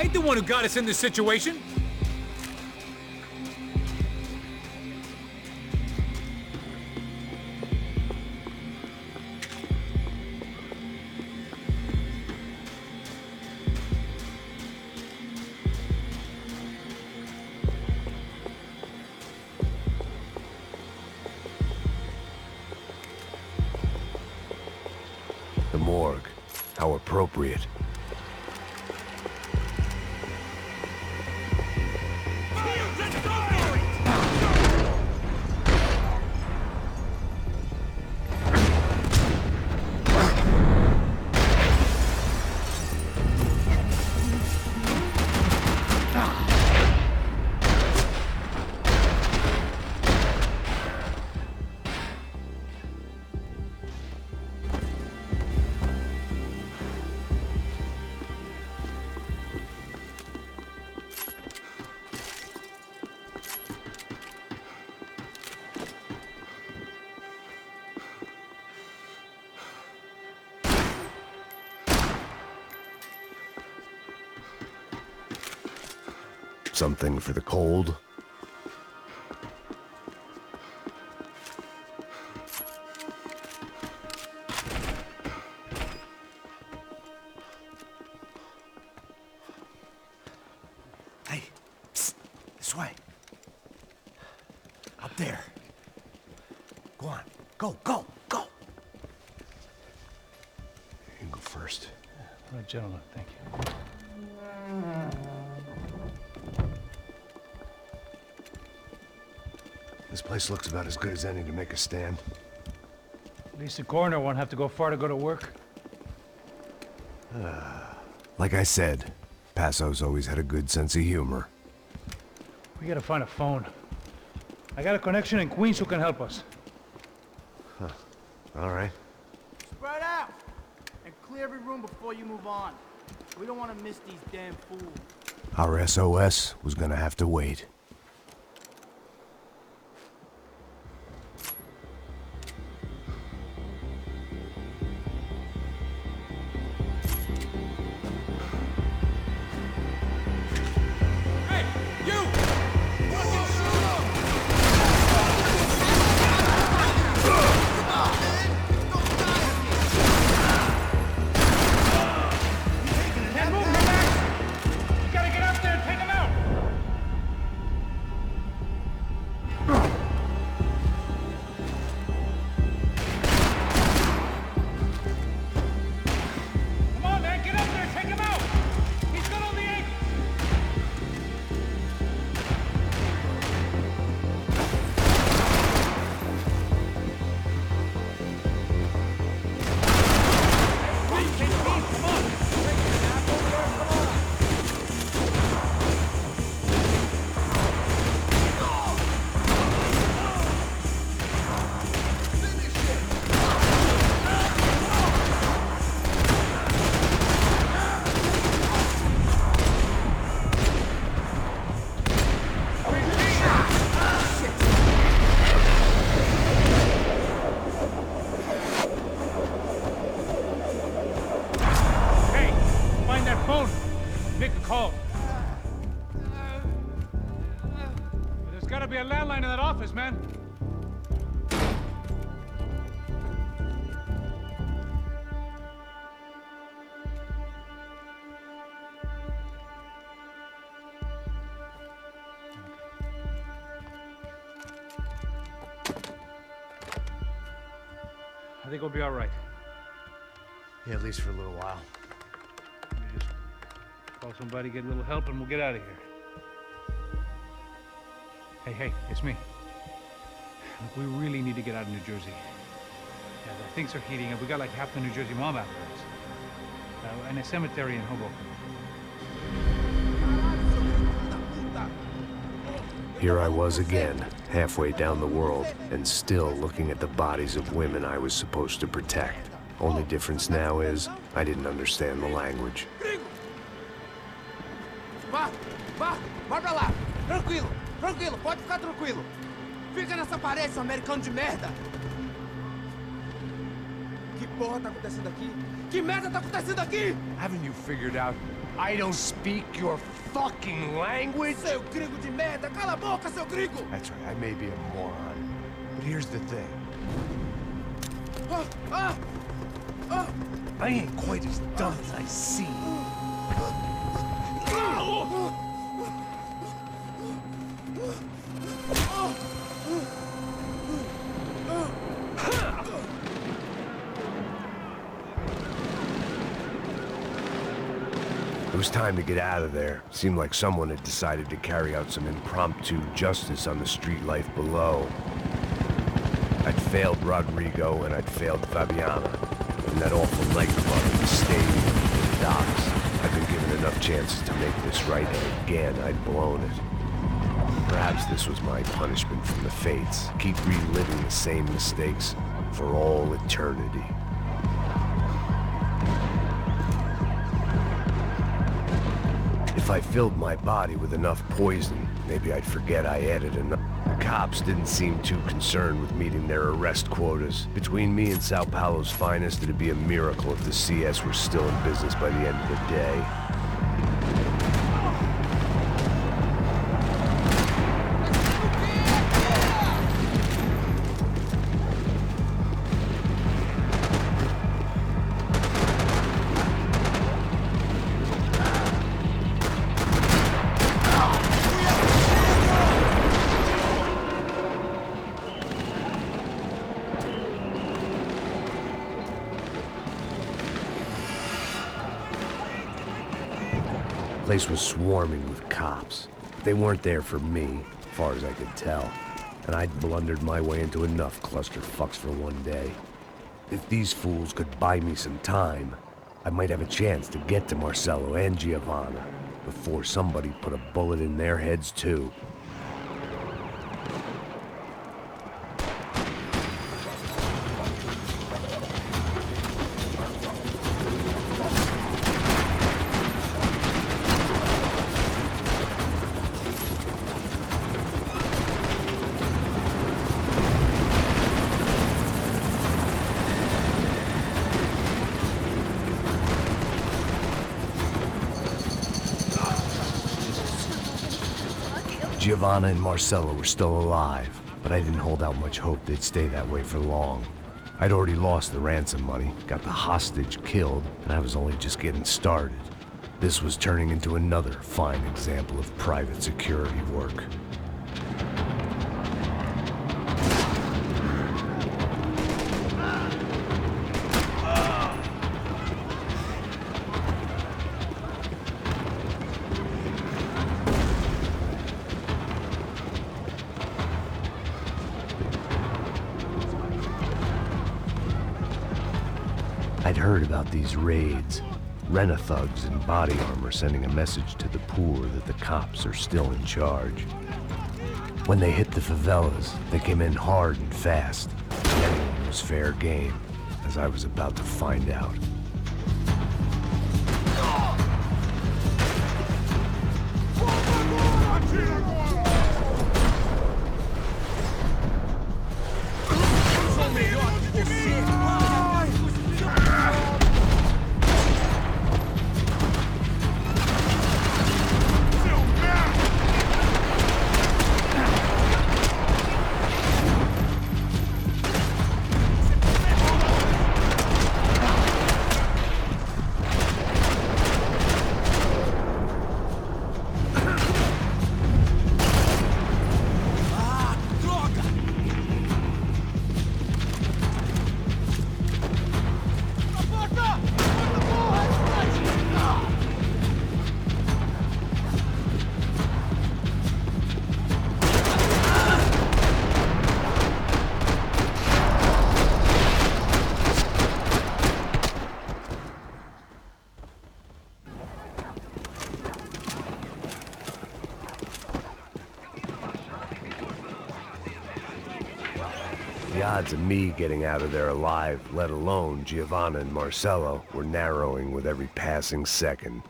I ain't the one who got us in this situation. The morgue. How appropriate. Something for the cold? Hey, psst, this way. Up there. Go on, go, go, go. You can go first. All right, gentlemen, thank you. This place looks about as good as any to make a stand. At least the coroner won't have to go far to go to work. Like I said, Passo's always had a good sense of humor. We gotta find a phone. I got a connection in Queens who can help us. All right. Spread out! And clear every room before you move on. We don't want to miss these damn fools. Our SOS was gonna have to wait. Hey, you! Fucking shoot him! Can't move, relax! You gotta get out there and take him out! Come on, man, get up there and take him out! He's got all the ankles! Hey, find that phone. Make a call. There's gotta be a landline in that office, man. I think we'll be all right. Yeah, at least for a little while. We just call somebody, get a little help, and we'll get out of here. Hey, it's me. Look, we really need to get out of New Jersey. Yeah, things are heating up. We got like half the New Jersey mob after us. And a cemetery in Hoboken. Here I was again, halfway down the world, and still looking at the bodies of women I was supposed to protect. Only difference now is, I didn't understand the language. Vai pra lá! Tranquilo, tranquilo, pode ficar tranquilo. Fica nessa parede, seu americano de merda! Que porra tá acontecendo aqui? Que merda tá acontecendo aqui? Haven't you figured out I don't speak your fucking language? Seu gringo de merda! Cala a boca, seu gringo! That's right, I may be a moron. But here's the thing. I ain't quite as dumb as I seem. It was time to get out of there. Seemed like someone had decided to carry out some impromptu justice on the street life below. I'd failed Rodrigo and I'd failed Fabiana. And that awful nightclub, the stadium, the docks. I'd been given enough chances to make this right, and again, I'd blown it. Perhaps this was my punishment from the fates. Keep reliving the same mistakes for all eternity. If I filled my body with enough poison, maybe I'd forget I added enough. The cops didn't seem too concerned with meeting their arrest quotas. Between me and Sao Paulo's finest, it'd be a miracle if the CS were still in business by the end of the day. The place was swarming with cops. They weren't there for me, as far as I could tell, and I'd blundered my way into enough clusterfucks for one day. If these fools could buy me some time, I might have a chance to get to Marcello and Giovanna before somebody put a bullet in their heads too. Giovanna and Marcello were still alive, but I didn't hold out much hope they'd stay that way for long. I'd already lost the ransom money, got the hostage killed, and I was only just getting started. This was turning into another fine example of private security work. I'd heard about these raids. Rent-a-thugs in body armor sending a message to the poor that the cops are still in charge. When they hit the favelas, they came in hard and fast. Anyone was fair game, as I was about to find out. The odds of me getting out of there alive, let alone Giovanna and Marcello, were narrowing with every passing second.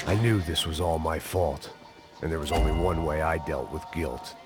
I knew this was all my fault, and there was only one way I dealt with guilt.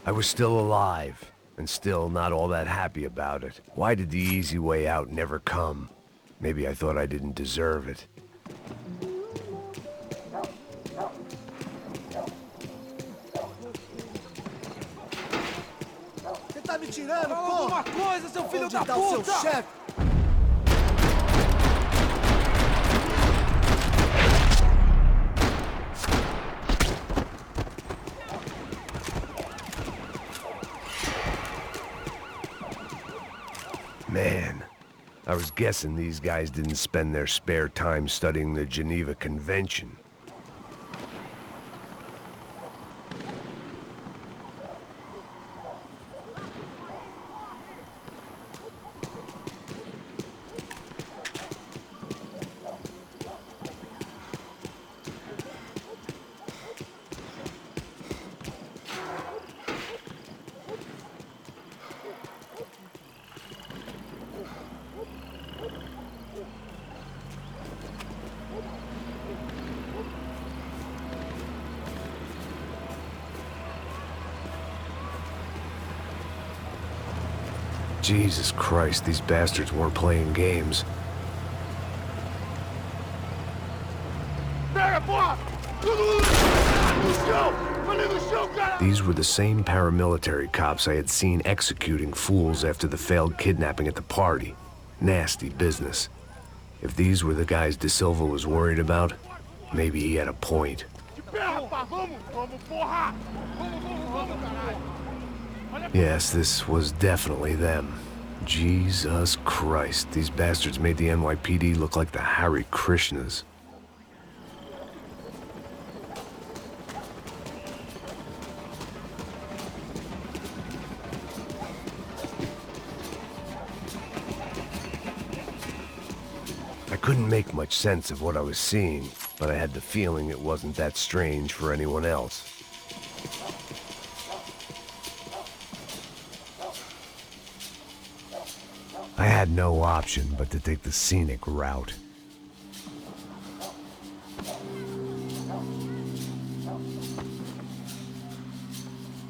I was still alive, and still not all that happy about it. Why did the easy way out never come? Maybe I thought I didn't deserve it. Você tá me tirando, Fala porra! alguma coisa, seu filho Onde da tá o seu puta! chefe? Man, I was guessing these guys didn't spend their spare time studying the Geneva Convention. Jesus Christ, these bastards weren't playing games. These were the same paramilitary cops I had seen executing fools after the failed kidnapping at the party. Nasty business. If these were the guys De Silva was worried about, maybe he had a point. Yes, this was definitely them. Jesus Christ, these bastards made the NYPD look like the Hare Krishnas. I couldn't make much sense of what I was seeing, but I had the feeling it wasn't that strange for anyone else. I had no option but to take the scenic route.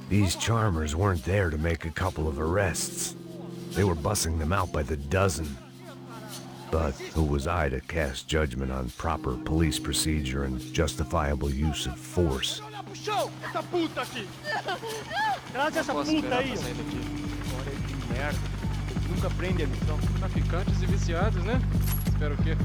These charmers weren't there to make a couple of arrests. They were bussing them out by the dozen. But who was I to cast judgment on proper police procedure and justifiable use of force? Traz essa puta aí! Olha que merda. Nunca prende a missão. Traficantes e viciados, né? Espero o quê?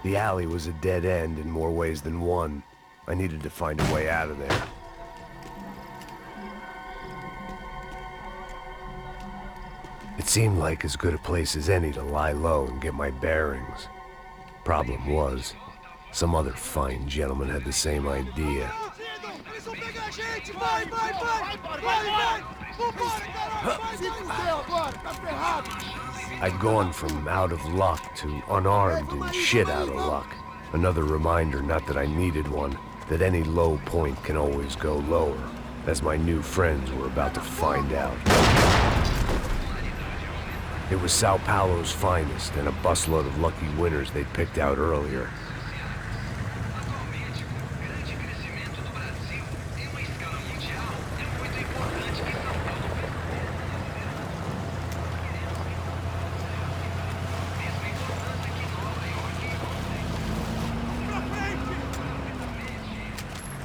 The alley was a dead end in more ways than one. I needed to find a way out of there. It seemed like as good a place as any to lie low and get my bearings. Problem was, some other fine gentleman had the same idea. I'd gone from out of luck to unarmed and shit out of luck. Another reminder, not that I needed one, that any low point can always go lower, as my new friends were about to find out. It was Sao Paulo's finest and a busload of lucky winners they'd picked out earlier.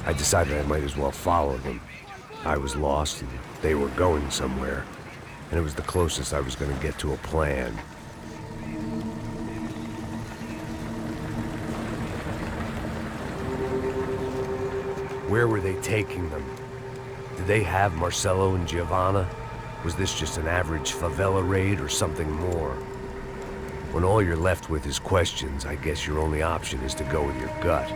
I decided I might as well follow them. I was lost and they were going somewhere, and it was the closest I was going to get to a plan. Where were they taking them? Did they have Marcelo and Giovanna? Was this just an average favela raid or something more? When all you're left with is questions, I guess your only option is to go with your gut.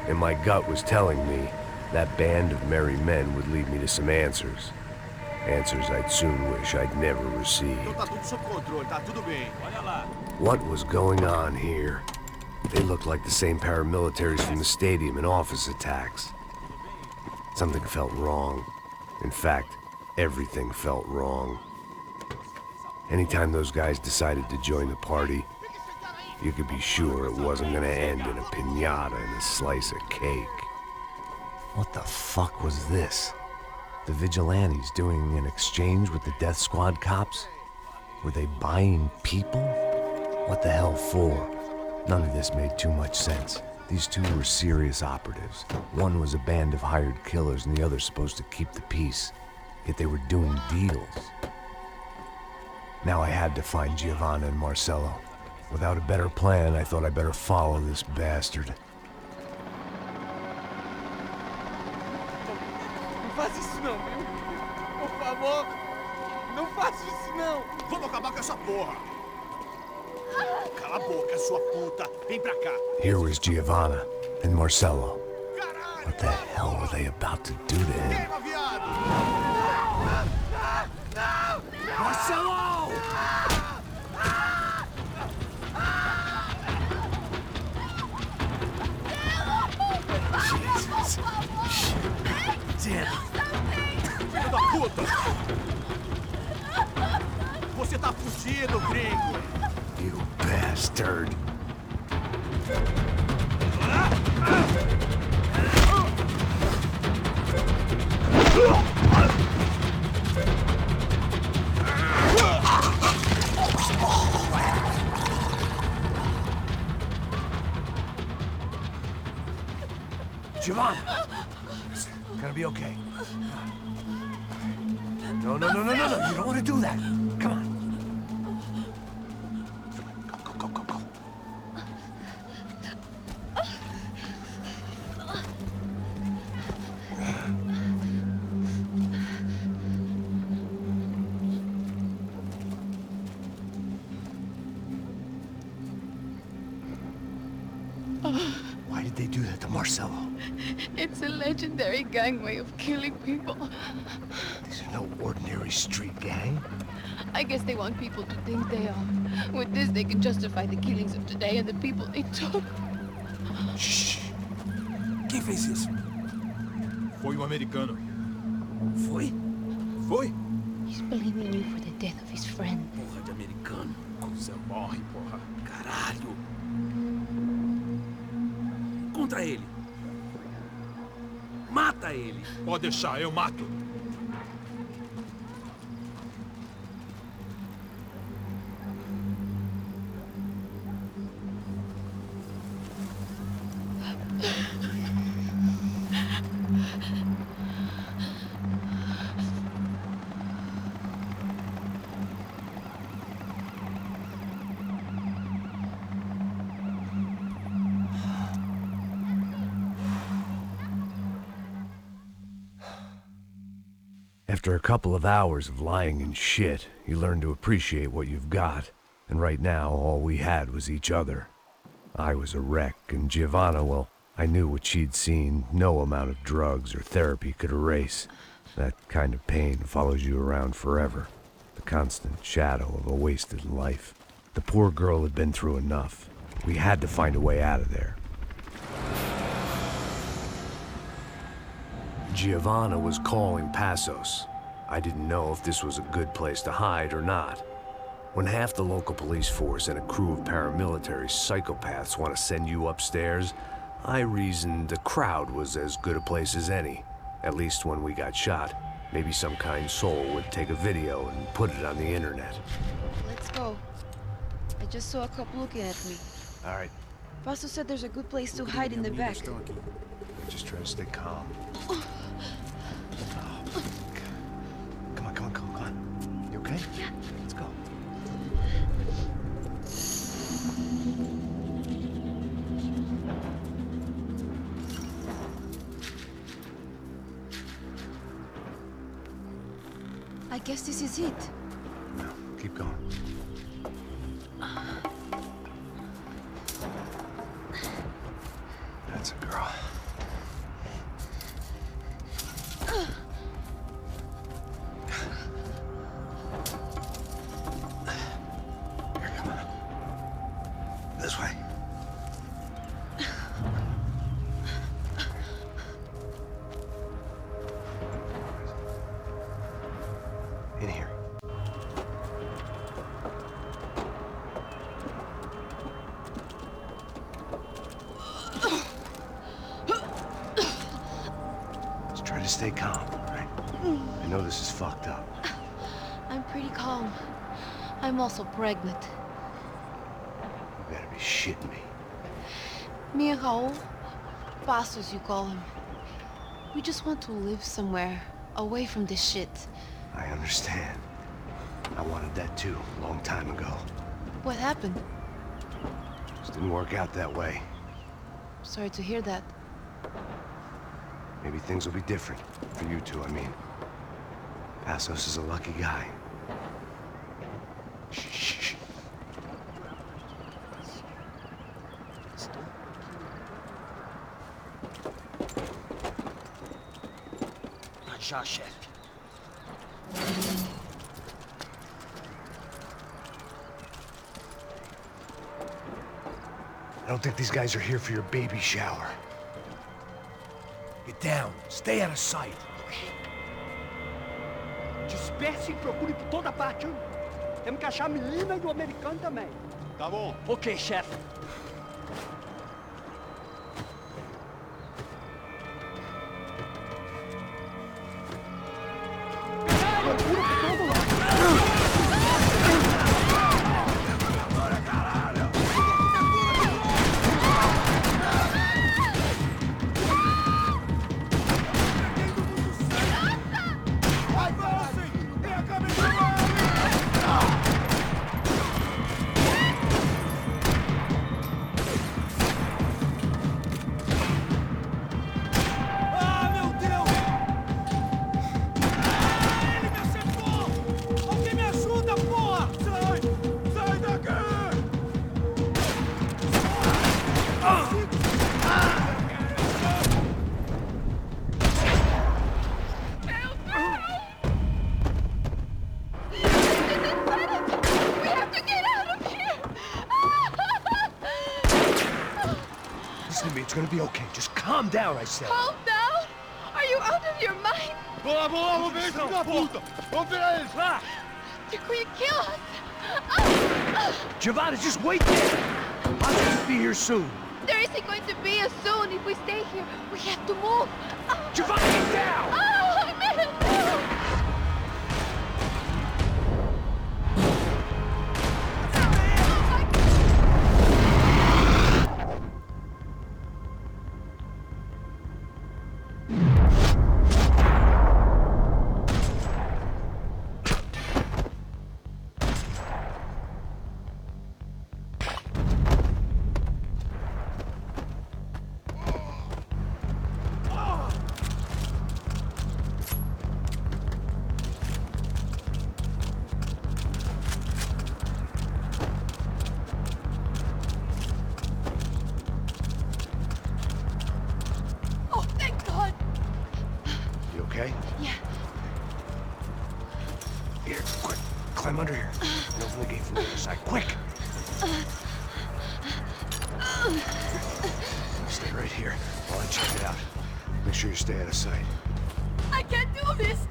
And my gut was telling me that band of merry men would lead me to some answers. Answers I'd soon wish I'd never received. What was going on here? They looked like the same paramilitaries from the stadium in office attacks. Something felt wrong. In fact, everything felt wrong. Anytime those guys decided to join the party, you could be sure it wasn't gonna end in a piñata and a slice of cake. What the fuck was this? The vigilantes doing an exchange with the death squad cops? Were they buying people? What the hell for? None of this made too much sense. These two were serious operatives. One was a band of hired killers and the other supposed to keep the peace. Yet they were doing deals. Now I had to find Giovanna and Marcelo. Without a better plan, I thought I better follow this bastard. Não faz isso não, viu? Por favor, não faça isso não. Vamos acabar com essa porra. Cala a boca, sua puta. Vem pra cá. Here was Giovanna and Marcelo. What the hell were they about to do to him? Marcelo! Jesus. Shit. Damn it. Filho da puta! Você tá fugido, gringo! You bastard. Giovanna! It's gonna be okay. No. You don't want to do that. Come on. Go. Why did they do that to Marcelo? It's a legendary gang way of killing people. These are no ordinary street gang. I guess they want people to think they are. With this, they can justify the killings of today and the people they took. Shh. Quem fez isso? Foi americano. Foi? He's blaming you for the death of his friend. Porra de americano. Você morre, porra. Caralho. Contra ele. Mata ele. Pode deixar, eu mato. After a couple of hours of lying and shit, you learn to appreciate what you've got. And right now, all we had was each other. I was a wreck, and Giovanna, well, I knew what she'd seen no amount of drugs or therapy could erase. That kind of pain follows you around forever. The constant shadow of a wasted life. The poor girl had been through enough. We had to find a way out of there. Giovanna was calling Passos. I didn't know if this was a good place to hide or not. When half the local police force and a crew of paramilitary psychopaths want to send you upstairs, I reasoned the crowd was as good a place as any. At least when we got shot, maybe some kind soul would take a video and put it on the internet. Let's go. I just saw a cop looking at me. All right. Pastor said there's a good place to hide in the back. Just try to stay calm. Come on. You okay? Yeah. Let's go. I guess this is it. No, keep going. That's a girl. Here, come on. This way. In here. Just try to stay calm, all right? I know this is fucked up. I'm pretty calm. I'm also pregnant. You better be shitting me. Me and Raul, Passos you call him. We just want to live somewhere, away from this shit. I understand. I wanted that too, a long time ago. What happened? Just didn't work out that way. Sorry to hear that. Maybe things will be different. For you two, I mean. Passos is a lucky guy. Shh. Já, chefe. I don't think these guys are here for your baby shower. Get down. Stay out of sight. Disperse e procure por toda parte. Temos que achar a menina e o americano também. Tá bom. Ok, chefe. It's gonna be okay. Just calm down, I said. Calm down? Are you out of your mind? Boa, vamos ver, filho da puta! Vamos virar eles, lá! They're going to kill us! Giovanna, just wait there! I'll just be here soon. There isn't going to be a soon if we stay here. We have to move. Giovanna, get down! Oh, no! okay? Yeah. Here, quick. Climb under here. And open the gate from the other side. Quick! Stay right here while I check it out. Make sure you stay out of sight. I can't do this!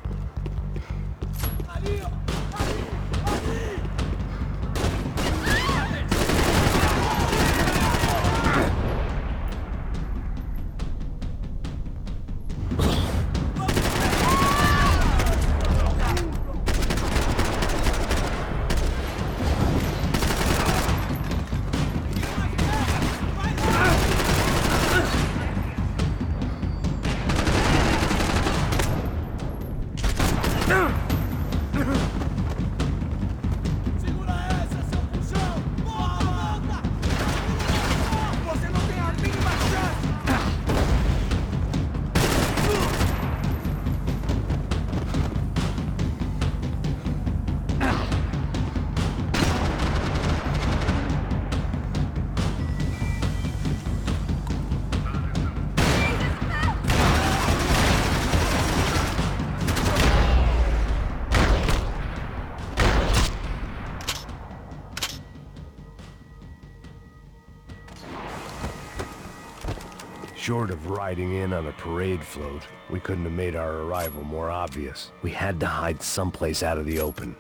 Short of riding in on a parade float, we couldn't have made our arrival more obvious. We had to hide someplace out of the open.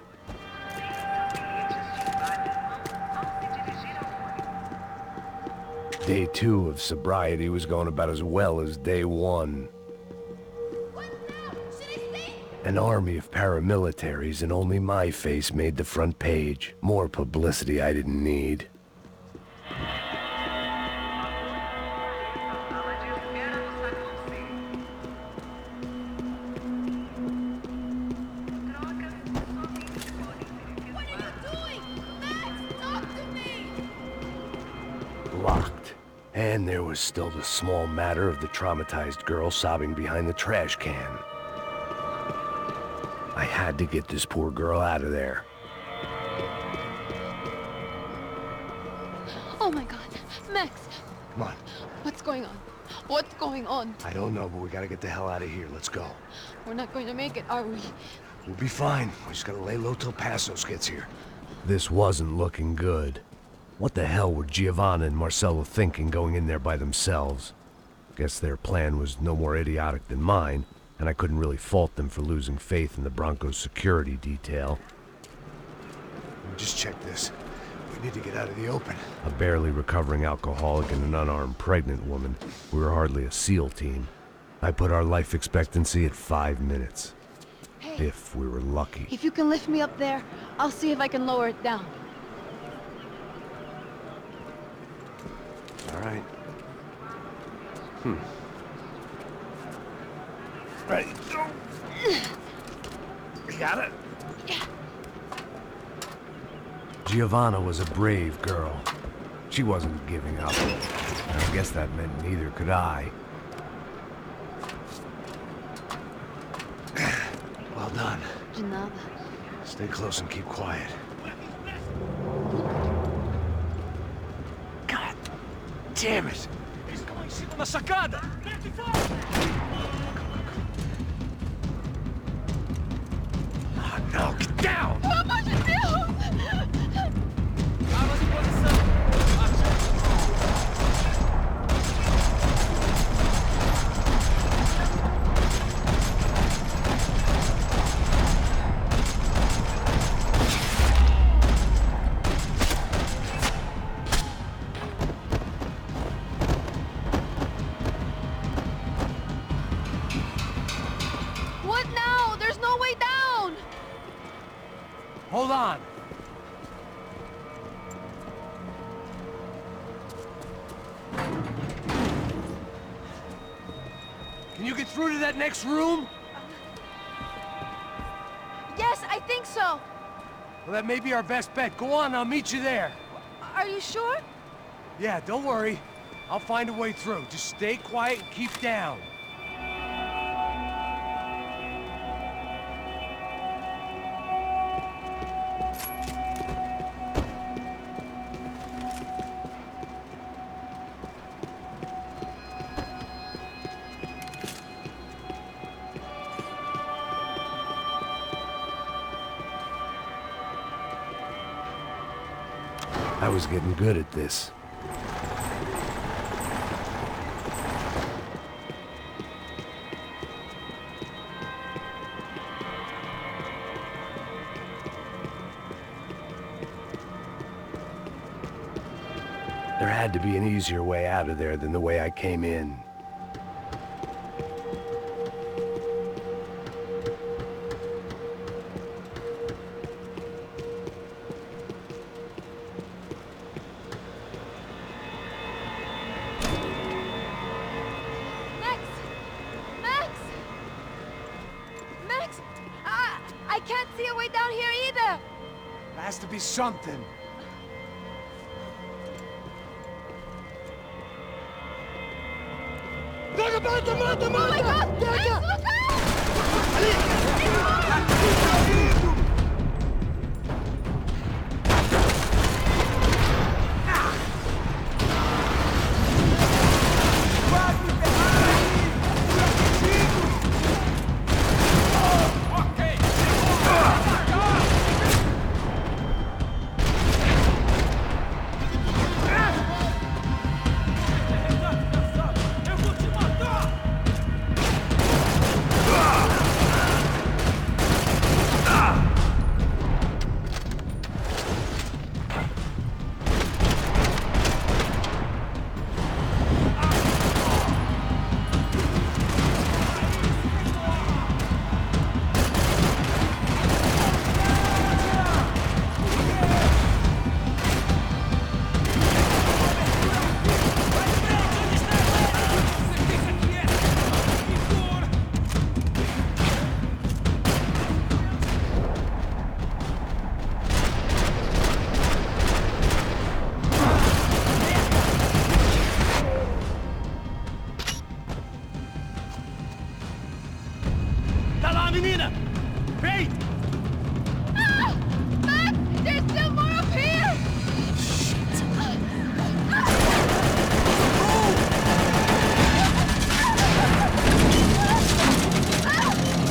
Day 2 of sobriety was going about as well as day 1. An army of paramilitaries and only my face made the front page. More publicity I didn't need. Locked. And there was still the small matter of the traumatized girl sobbing behind the trash can. I had to get this poor girl out of there. Oh my god. Max, Come on. what's going on? What's going on? I don't know, but we gotta get the hell out of here. Let's go. We're not going to make it, are we? We'll be fine. We just gotta lay low till Passos gets here. This wasn't looking good. What the hell were Giovanna and Marcello thinking going in there by themselves? Guess their plan was no more idiotic than mine, and I couldn't really fault them for losing faith in the Broncos' security detail. Just check this. We need to get out of the open. A barely recovering alcoholic and an unarmed pregnant woman. We were hardly a SEAL team. I put our life expectancy at 5 minutes. Hey, If we were lucky. if you can lift me up there, I'll see if I can lower it down. All right. Ready, go. You got it? Giovanna was a brave girl. She wasn't giving up. And I guess that meant neither could I. Well done. De nada. Stay close and keep quiet. God damn it! Na sacada! Oh, no, get down! Pelo amor de Deus! Armas em posição! What now? There's no way down! Hold on! Can you get through to that next room? Yes, I think so. Well, that may be our best bet. Go on, I'll meet you there. Are you sure? Yeah, don't worry. I'll find a way through. Just stay quiet and keep down. I was getting good at this. There had to be an easier way out of there than the way I came in. I can't see a way down here either! There has to be something. Oh my God! Max, look menina! Payne! Ah! Max! There's still more up here!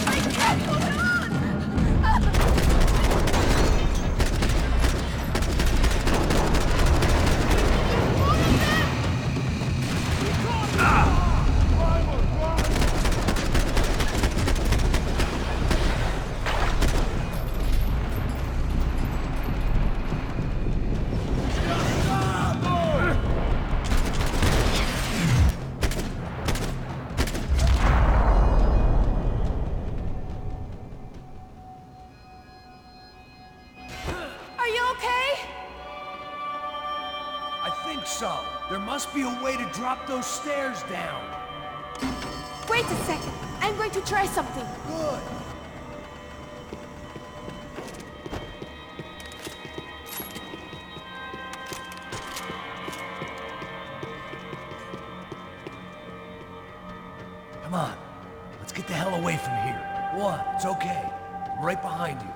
I can't hold So, there must be a way to drop those stairs down. Wait a second. I'm going to try something. Good. Come on. Let's get the hell away from here. What? It's okay. I'm right behind you.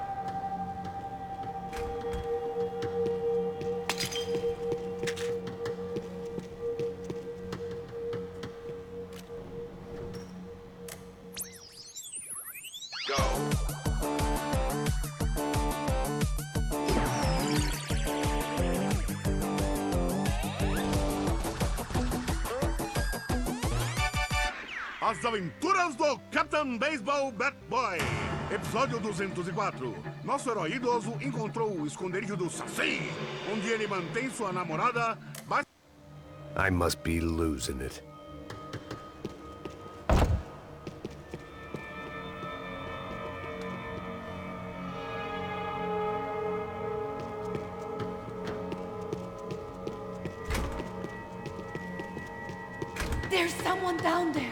As Aventuras do Capitão Baseball Bat Boy. Episódio 204. Nosso herói idoso encontrou o esconderijo do Saci, onde ele mantém sua namorada... I must be losing it. There's someone down there.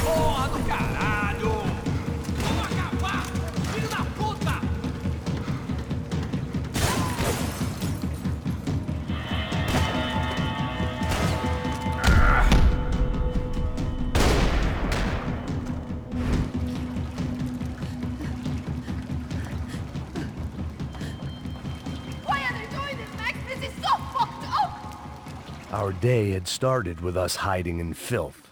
Porra do caralho! Vamos acabar! Our day had started with us hiding in filth,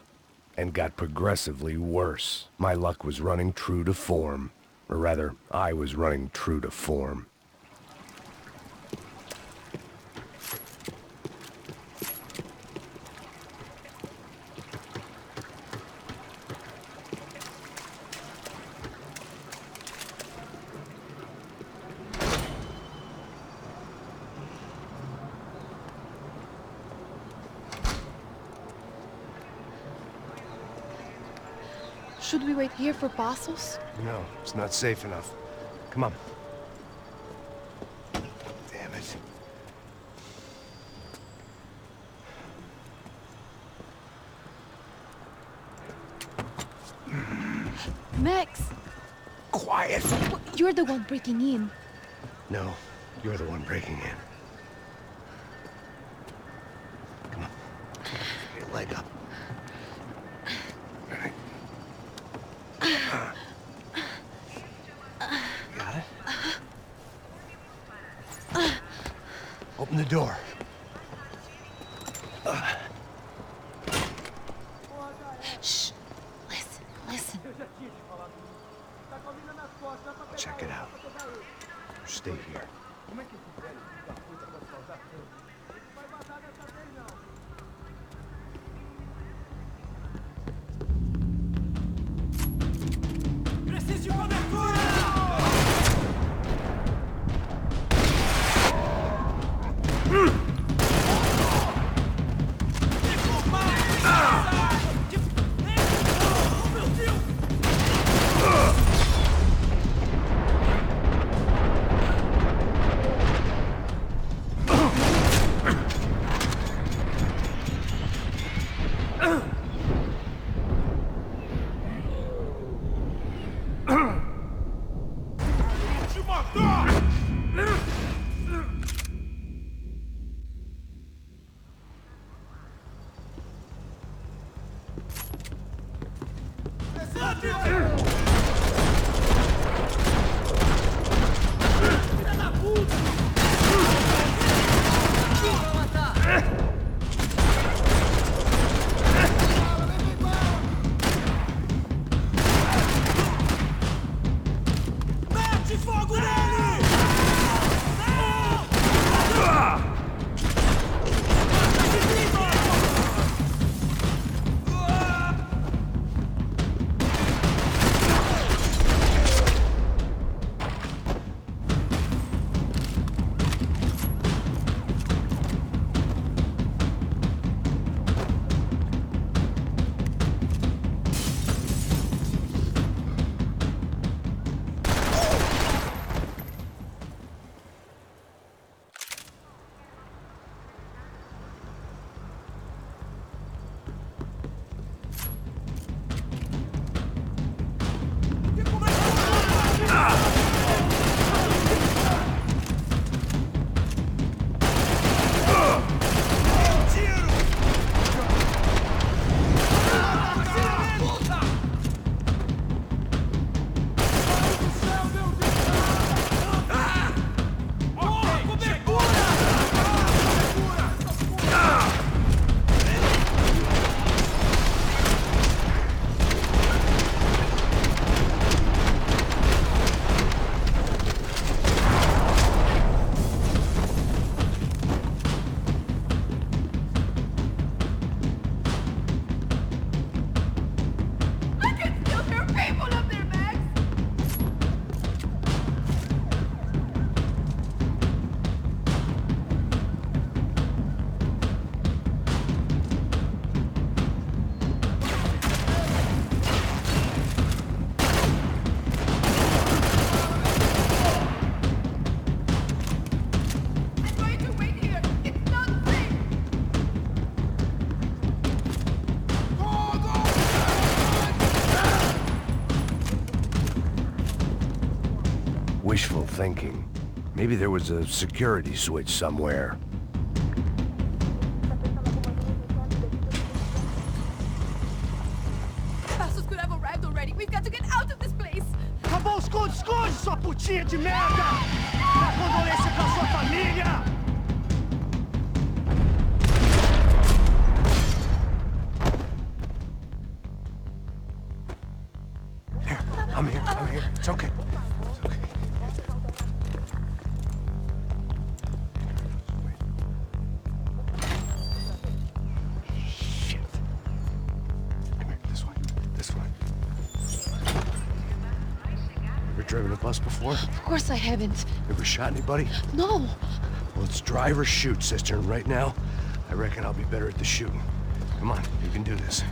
and got progressively worse. My luck was running true to form. Or rather, I was running true to form. Should we wait here for Passos? No, it's not safe enough. Come on. Damn it. Max! Quiet! You're the one breaking in. No, you're the one breaking in. Come on. Get your leg up. Got it? Open the door. Shh. Listen. Check it out. Stay here. Wishful thinking. Maybe there was a security switch somewhere. Passos could have arrived already. We've got to get out of this place. Acabou, esconde, sua putinha de merda! Dá condolência pra sua família! okay. It's okay. Shit. Come here, this way. This way. Ever driven a bus before? Of course I haven't. Ever shot anybody? No. Well, it's drive or shoot, sister, and right now, I reckon I'll be better at the shooting. Come on, you can do this.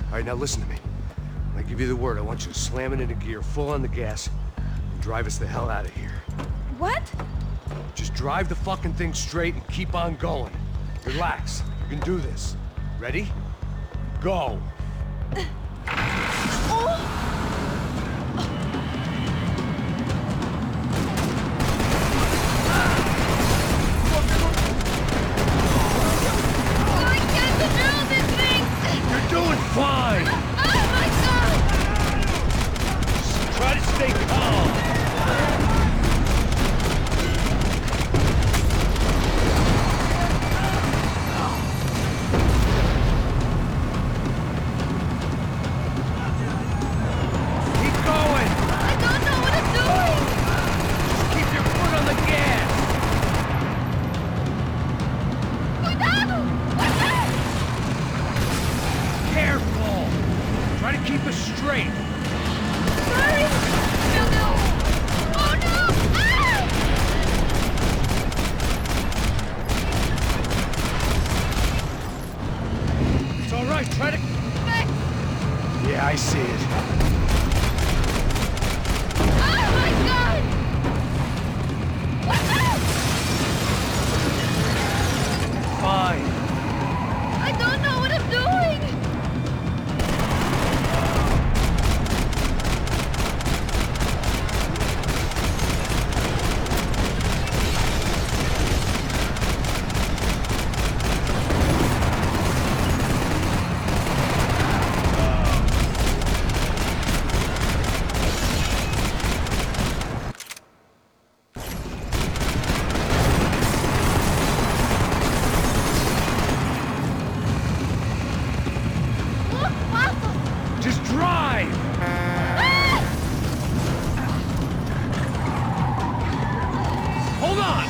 All right, now listen to me. When I give you the word, I want you to slam it into gear, full on the gas, and drive us the hell out of here. What? Just drive the fucking thing straight and keep on going. Relax. You can do this. Ready? Go. Fine! Oh my God! Just try to stay calm! Keep going! I don't know what I'm doing! Just keep your foot on the gas! Cuidado! What's that? Careful! Try to keep us straight! Sorry! No, no! Oh no! Ah! It's all right, try to... Back! Yeah, I see it. Oh my God! What's that? Fine. I don't know what I'm doing! Look, Patos! Just drive! Ah! Hold on!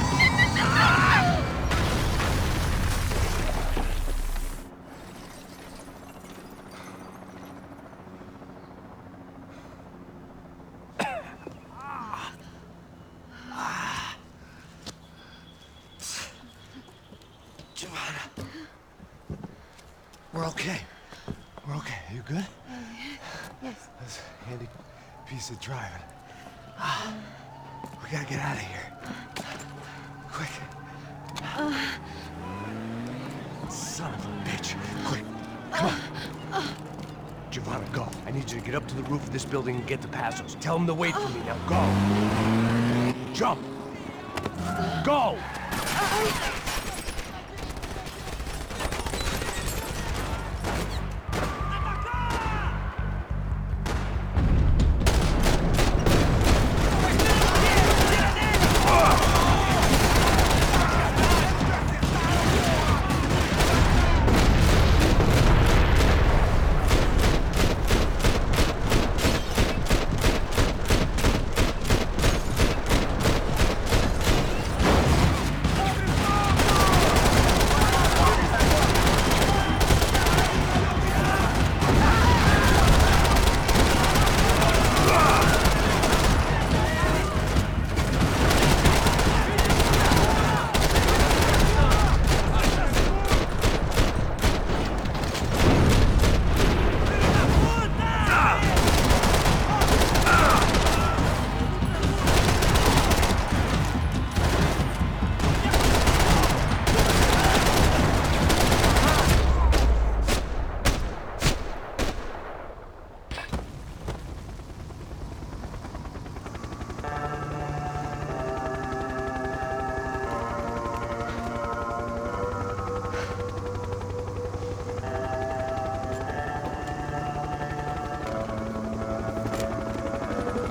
Giovanna. We're okay. We're okay. Are you good? Yes. That's a handy piece of driving. We gotta get out of here. Quick. Son of a bitch. Quick. Come on. Giovanna, go. I need you to get up to the roof of this building and get the Passos. Tell them to wait for me. Now go. Jump. Go.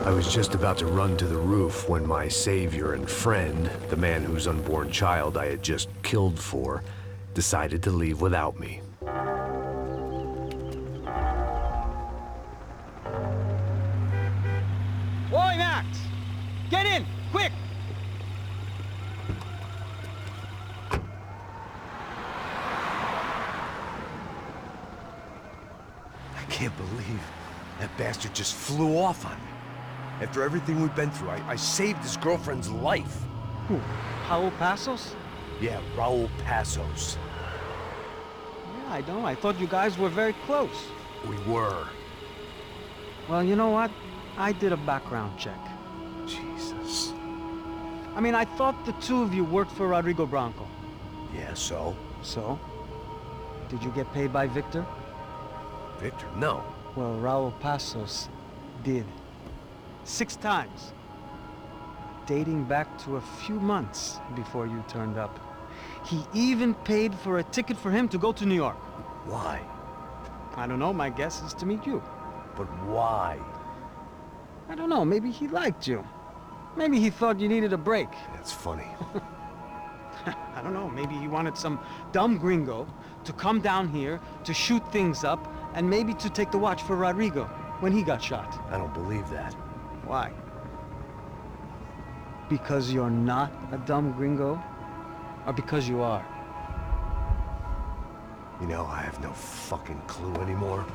I was just about to run to the roof when my savior and friend, the man whose unborn child I had just killed for, decided to leave without me. Max! Get in! Quick! I can't believe that bastard just flew off on me. After everything we've been through, I saved his girlfriend's life. Who? Raul Passos? Yeah, Raul Passos. Yeah, I know. I thought you guys were very close. We were. Well, you know what? I did a background check. Jesus. I mean, I thought the two of you worked for Rodrigo Branco. Yeah, so? So? Did you get paid by Victor? Victor? No. Well, Raul Passos did. 6 times. Dating back to a few months before you turned up. He even paid for a ticket for him to go to New York. Why? I don't know, my guess is to meet you. But why? I don't know, maybe he liked you. Maybe he thought you needed a break. That's funny. I don't know, maybe he wanted some dumb gringo to come down here to shoot things up and maybe to take the watch for Rodrigo when he got shot. I don't believe that. Why? Because you're not a dumb gringo? Or because you are? You know, I have no fucking clue anymore.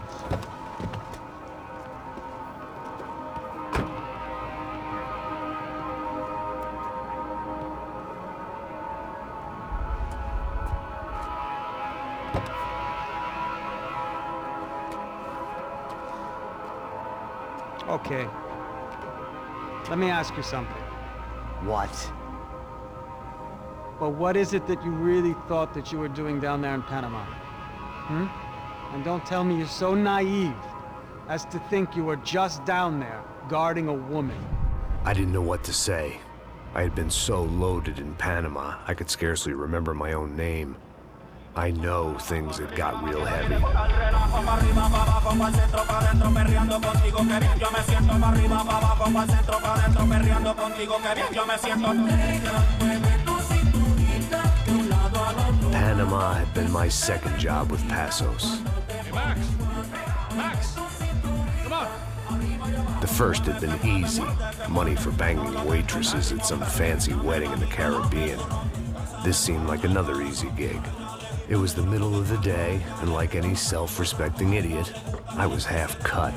Okay. Let me ask you something. What? Well, what is it that you really thought that you were doing down there in Panama? Hmm? And don't tell me you're so naive as to think you were just down there guarding a woman. I didn't know what to say. I had been so loaded in Panama, I could scarcely remember my own name. I know things had got real heavy. Panama had been my second job with Passos. Hey, Max! Max! Come on! The first had been easy. Money for banging waitresses at some fancy wedding in the Caribbean. This seemed like another easy gig. It was the middle of the day, and like any self-respecting idiot, I was half cut.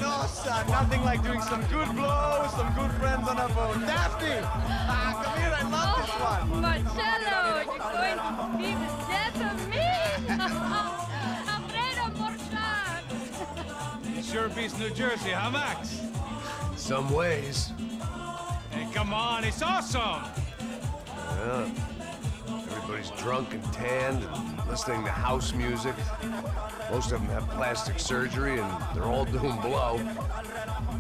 No, son, nothing like doing some good blows, some good friends on a phone. Daphne! Come here, I love this one. Marcello, you're going to be the death of me? Alfredo Morchan! It sure beats New Jersey, huh, Max? Some ways. Hey, come on, it's awesome! Yeah. Everybody's drunk and tanned and listening to house music. Most of them have plastic surgery and they're all doing blow.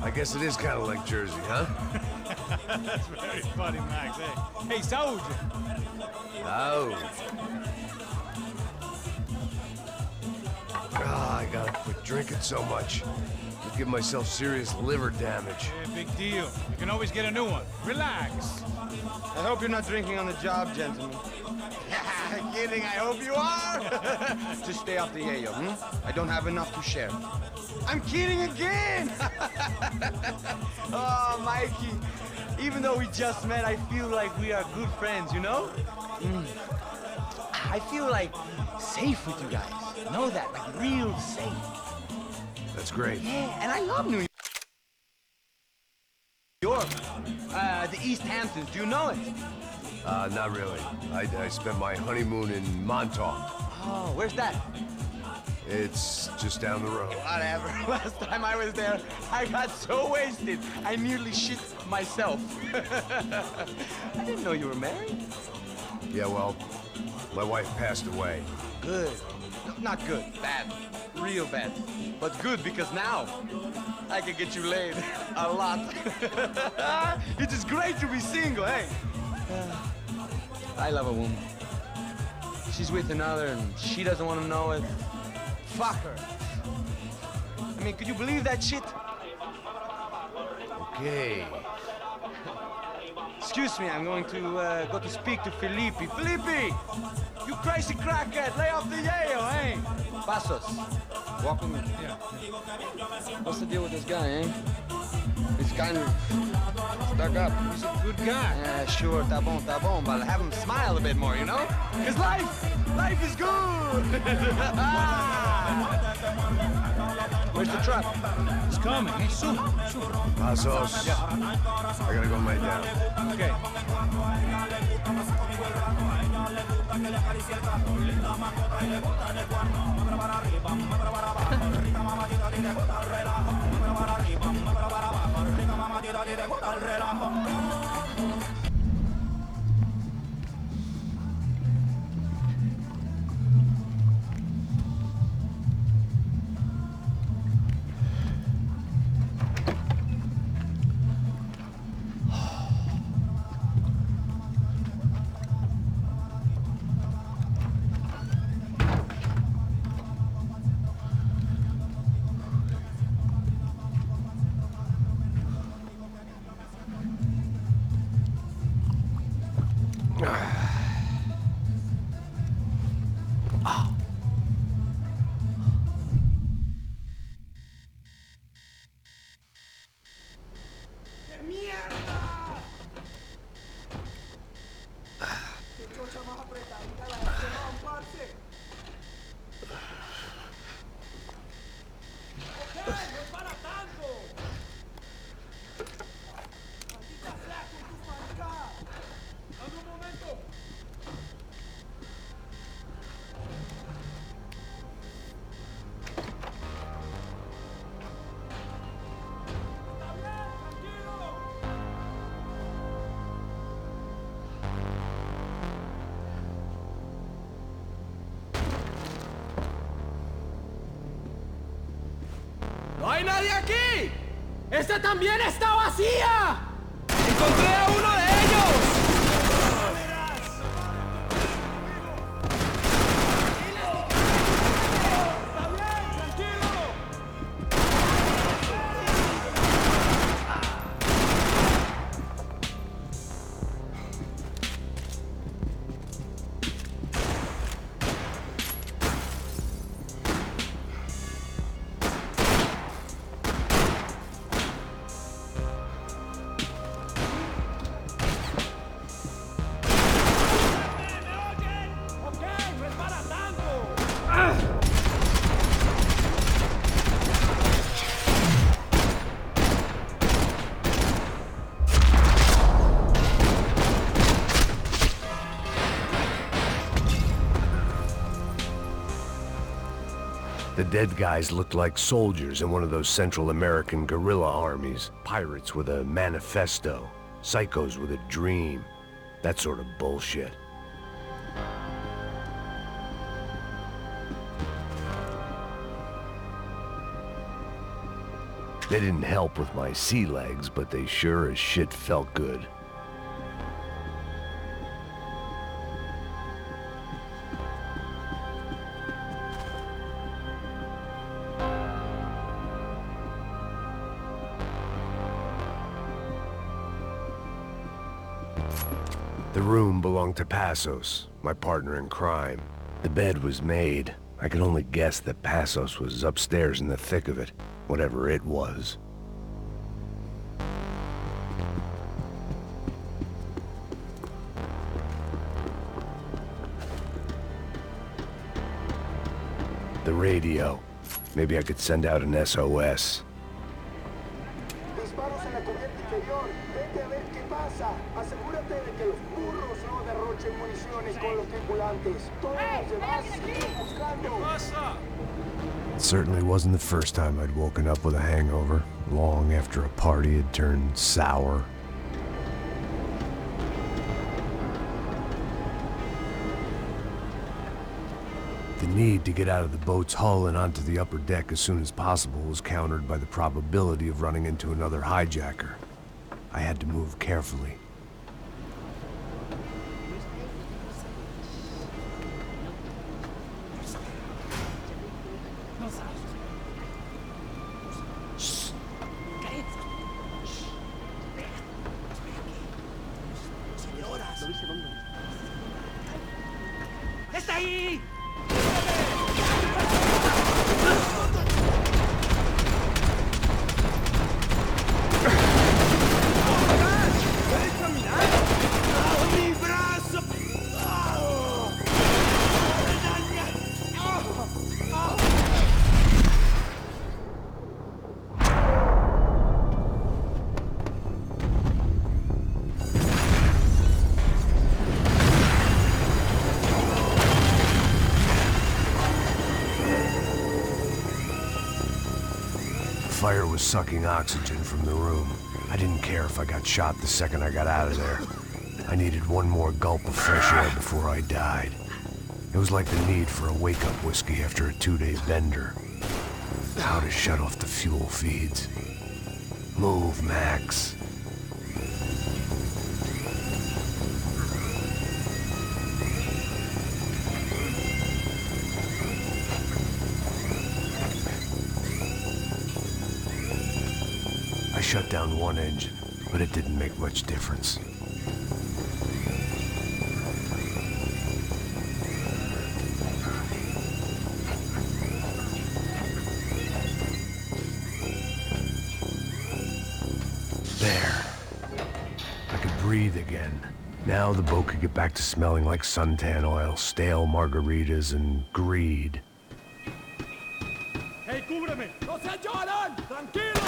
I guess it is kind of like Jersey, huh? That's very funny, Max. Hey, Saúde! Oh. I gotta quit drinking so much. I'll give myself serious liver damage. Yeah, big deal. You can always get a new one. Relax. I hope you're not drinking on the job, gentlemen. Kidding, I hope you are. Just stay off the yayo, I don't have enough to share. I'm kidding again. Oh, Mikey, even though we just met, I feel like we are good friends, you know? I feel like safe with you guys. Know that, like real safe. That's great. Yeah, and I love New York. The East Hamptons, do you know it? Not really. I spent my honeymoon in Montauk. Oh, where's that? It's just down the road. Whatever. Last time I was there, I got so wasted, I nearly shit myself. I didn't know you were married. Yeah, well, my wife passed away. Good. Not good. Bad. Real bad. But good because now I can get you laid a lot. It is great to be single, hey? I love a woman. She's with another and she doesn't want to know it. Fuck her. I mean, could you believe that shit? Okay. Excuse me, I'm going to go to speak to Felipe. Felipe! You crazy crackhead! Lay off the yayo, eh? Passos. Walk with me. Yeah. What's the deal with this guy, eh? He's kind of stuck up. He's a good guy. Yeah, sure, tá bom, but have him smile a bit more, you know? Because life is good! Where's the truck? He's coming. Hey, soon. Pasos. Yeah. I gotta go lay down. Okay. ¡No hay nadie aquí! ¡Esta también está vacía! ¡Encontré a uno de ellos! The dead guys looked like soldiers in one of those Central American guerrilla armies. Pirates with a manifesto. Psychos with a dream. That sort of bullshit. They didn't help with my sea legs, but they sure as shit felt good. The room belonged to Passos, my partner in crime. The bed was made. I could only guess that Passos was upstairs in the thick of it, whatever it was. The radio. Maybe I could send out an SOS. It certainly wasn't the first time I'd woken up with a hangover, long after a party had turned sour. The need to get out of the boat's hull and onto the upper deck as soon as possible was countered by the probability of running into another hijacker. I had to move carefully. ¡Está ahí! sucking oxygen from the room. I didn't care if I got shot the second I got out of there. I needed one more gulp of fresh air before I died. It was like the need for a wake-up whiskey after a 2-day bender. How to shut off the fuel feeds. Move, Max. I shut down one engine, but it didn't make much difference. There. I could breathe again. Now the boat could get back to smelling like suntan oil, stale margaritas, and greed. Hey, cúbreme. No se lloran. Tranquilo.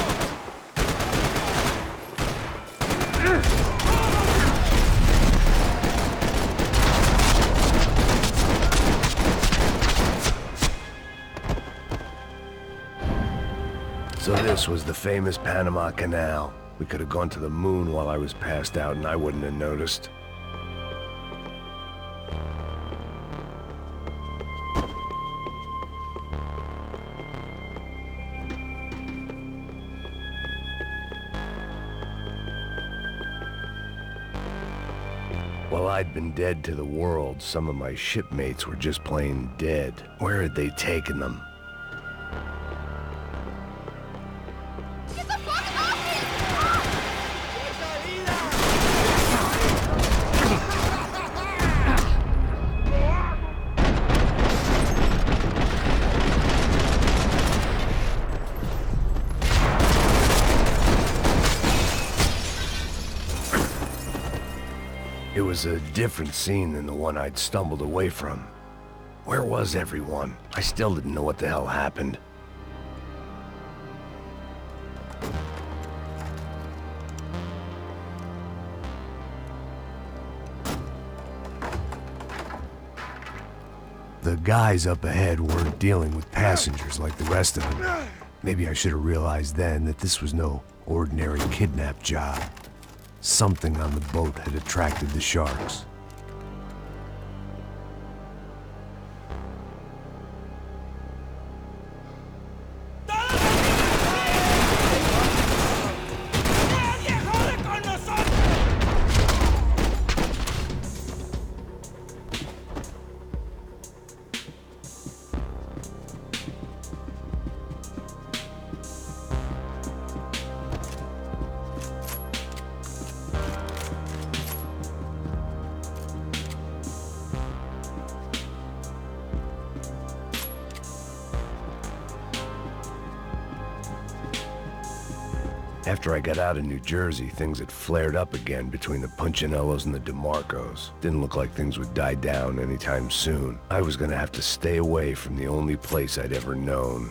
So this was the famous Panama Canal. We could have gone to the moon while I was passed out and I wouldn't have noticed. While I'd been dead to the world, some of my shipmates were just plain dead. Where had they taken them? Get the fuck off me! It was a different scene than the one I'd stumbled away from. Where was everyone? I still didn't know what the hell happened. The guys up ahead weren't dealing with passengers like the rest of them. Maybe I should have realized then that this was no ordinary kidnap job. Something on the boat had attracted the sharks. After I got out of New Jersey, things had flared up again between the Punchinellos and the DeMarcos. Didn't look like things would die down anytime soon. I was gonna have to stay away from the only place I'd ever known.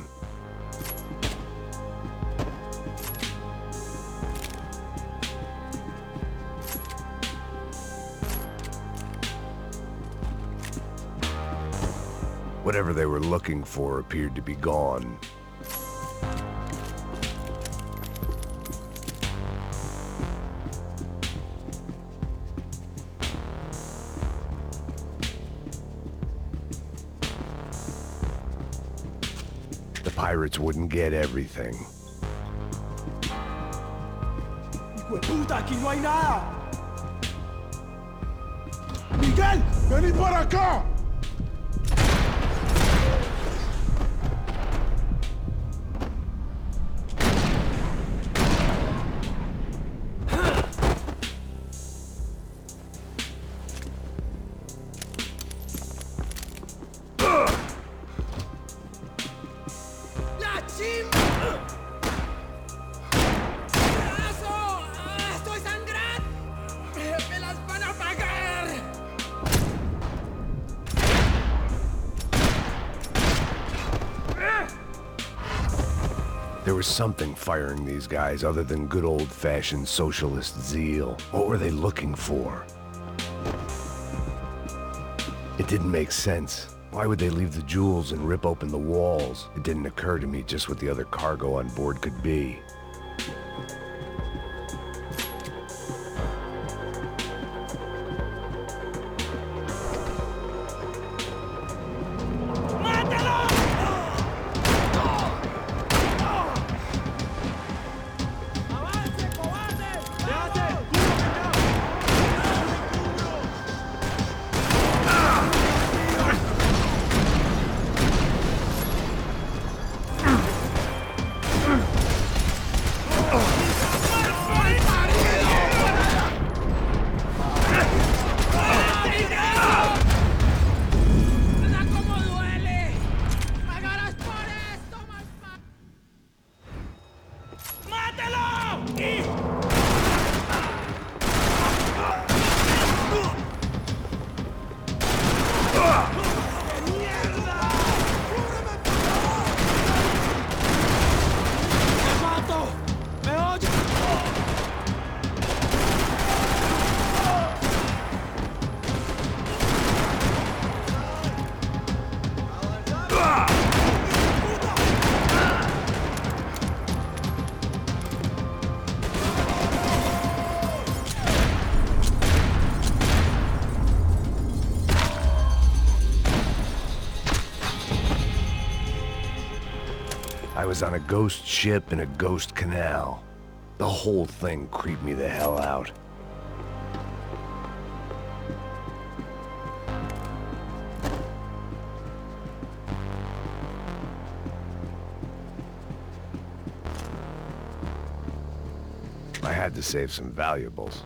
Whatever they were looking for appeared to be gone. The pirates wouldn't get everything. ¡Hijo de puta! ¡Aquí no hay nada! ¡Miguel! ¡Vení para acá! There was something firing these guys other than good old-fashioned socialist zeal. What were they looking for? It didn't make sense. Why would they leave the jewels and rip open the walls? It didn't occur to me just what the other cargo on board could be. I was on a ghost ship in a ghost canal. The whole thing creeped me the hell out. I had to save some valuables.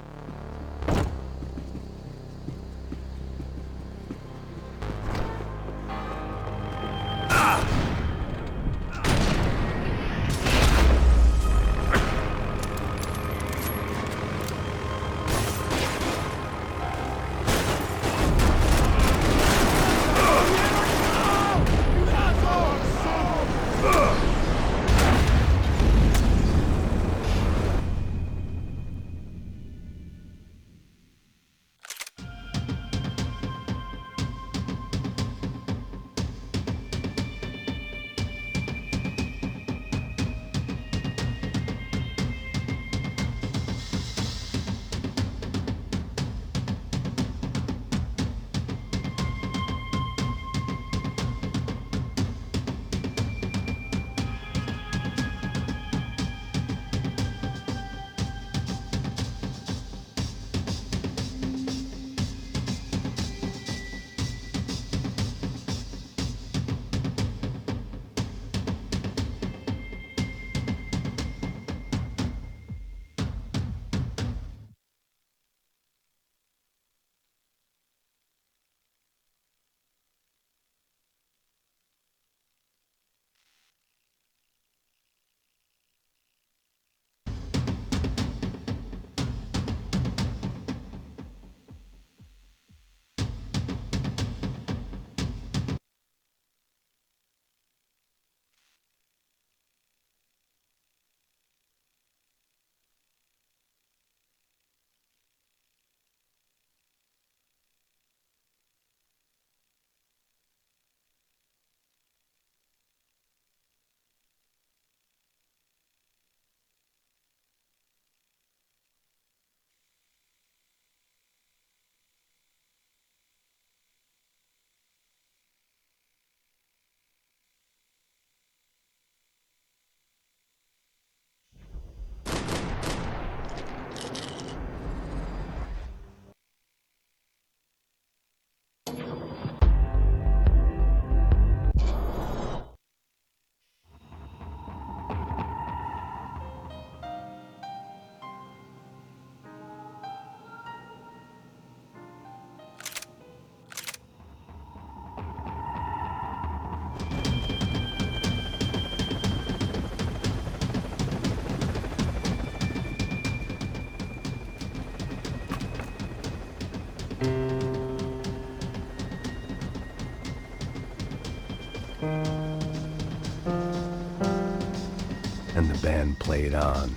And the band played on.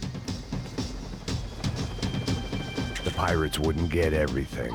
The pirates wouldn't get everything.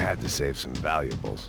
had to save some valuables.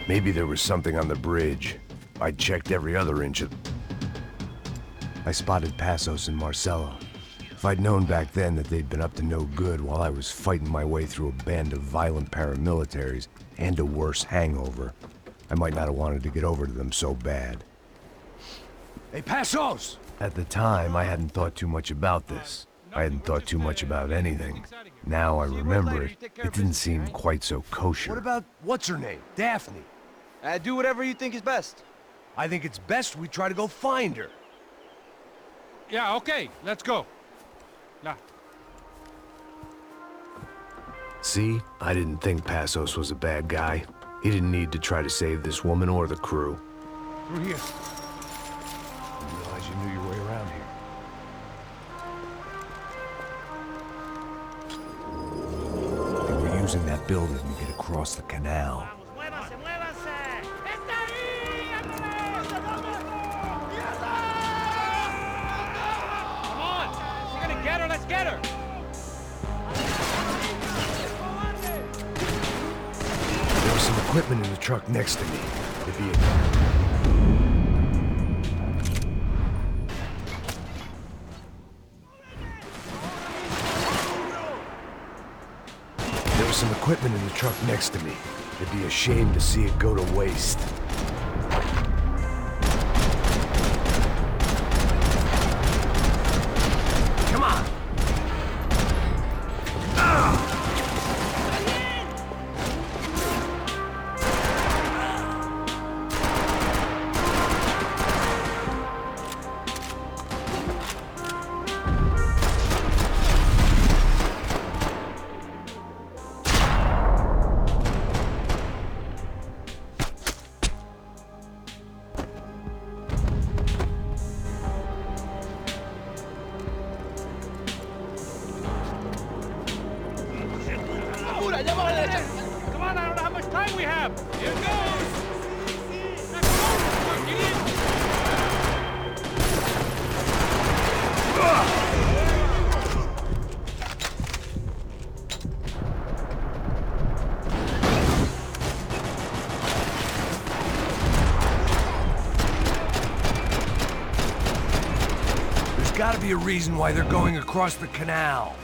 Maybe there was something on the bridge. I checked every other inch of... I spotted Passos and Marcelo. If I'd known back then that they'd been up to no good while I was fighting my way through a band of violent paramilitaries and a worse hangover, I might not have wanted to get over to them so bad. Hey, Passos! At the time, I hadn't thought too much about this. I hadn't thought too much about anything. Now I remember it, it didn't seem quite so kosher. What about, what's her name? Daphne. Do whatever you think is best. I think it's best we try to go find her. Yeah, okay, let's go. Nah. See? I didn't think Passos was a bad guy. He didn't need to try to save this woman or the crew. Through here. I didn't realize you knew your way around here. They were using that building to get across the canal. Get her, let's get her! There was some equipment in the truck next to me. The vehicle. There was some equipment in the truck next to me. It'd be a shame to see it go to waste. Come on, I don't know how much time we have. Here goes. Let's go. Get in. There's gotta be a reason why they're going across the canal.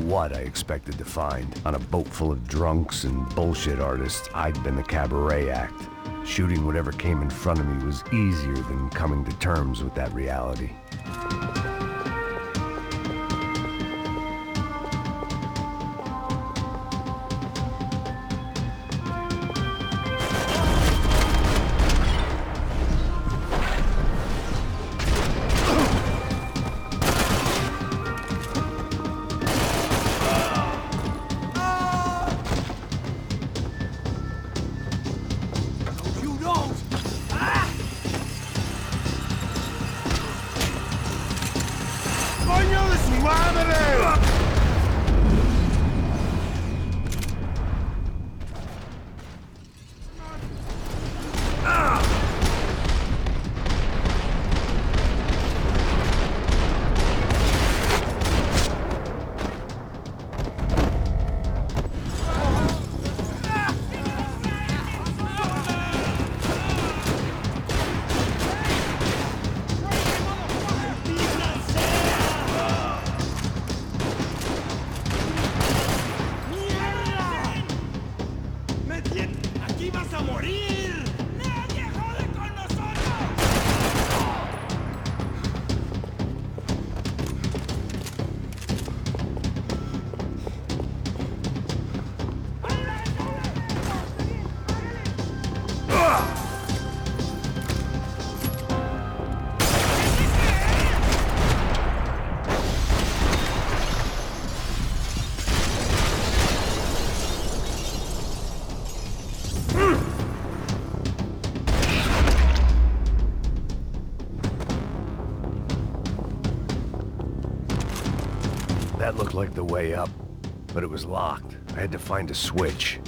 what I expected to find. On a boat full of drunks and bullshit artists, I'd been the cabaret act. Shooting whatever came in front of me was easier than coming to terms with that reality. That looked like the way up, but it was locked. I had to find a switch.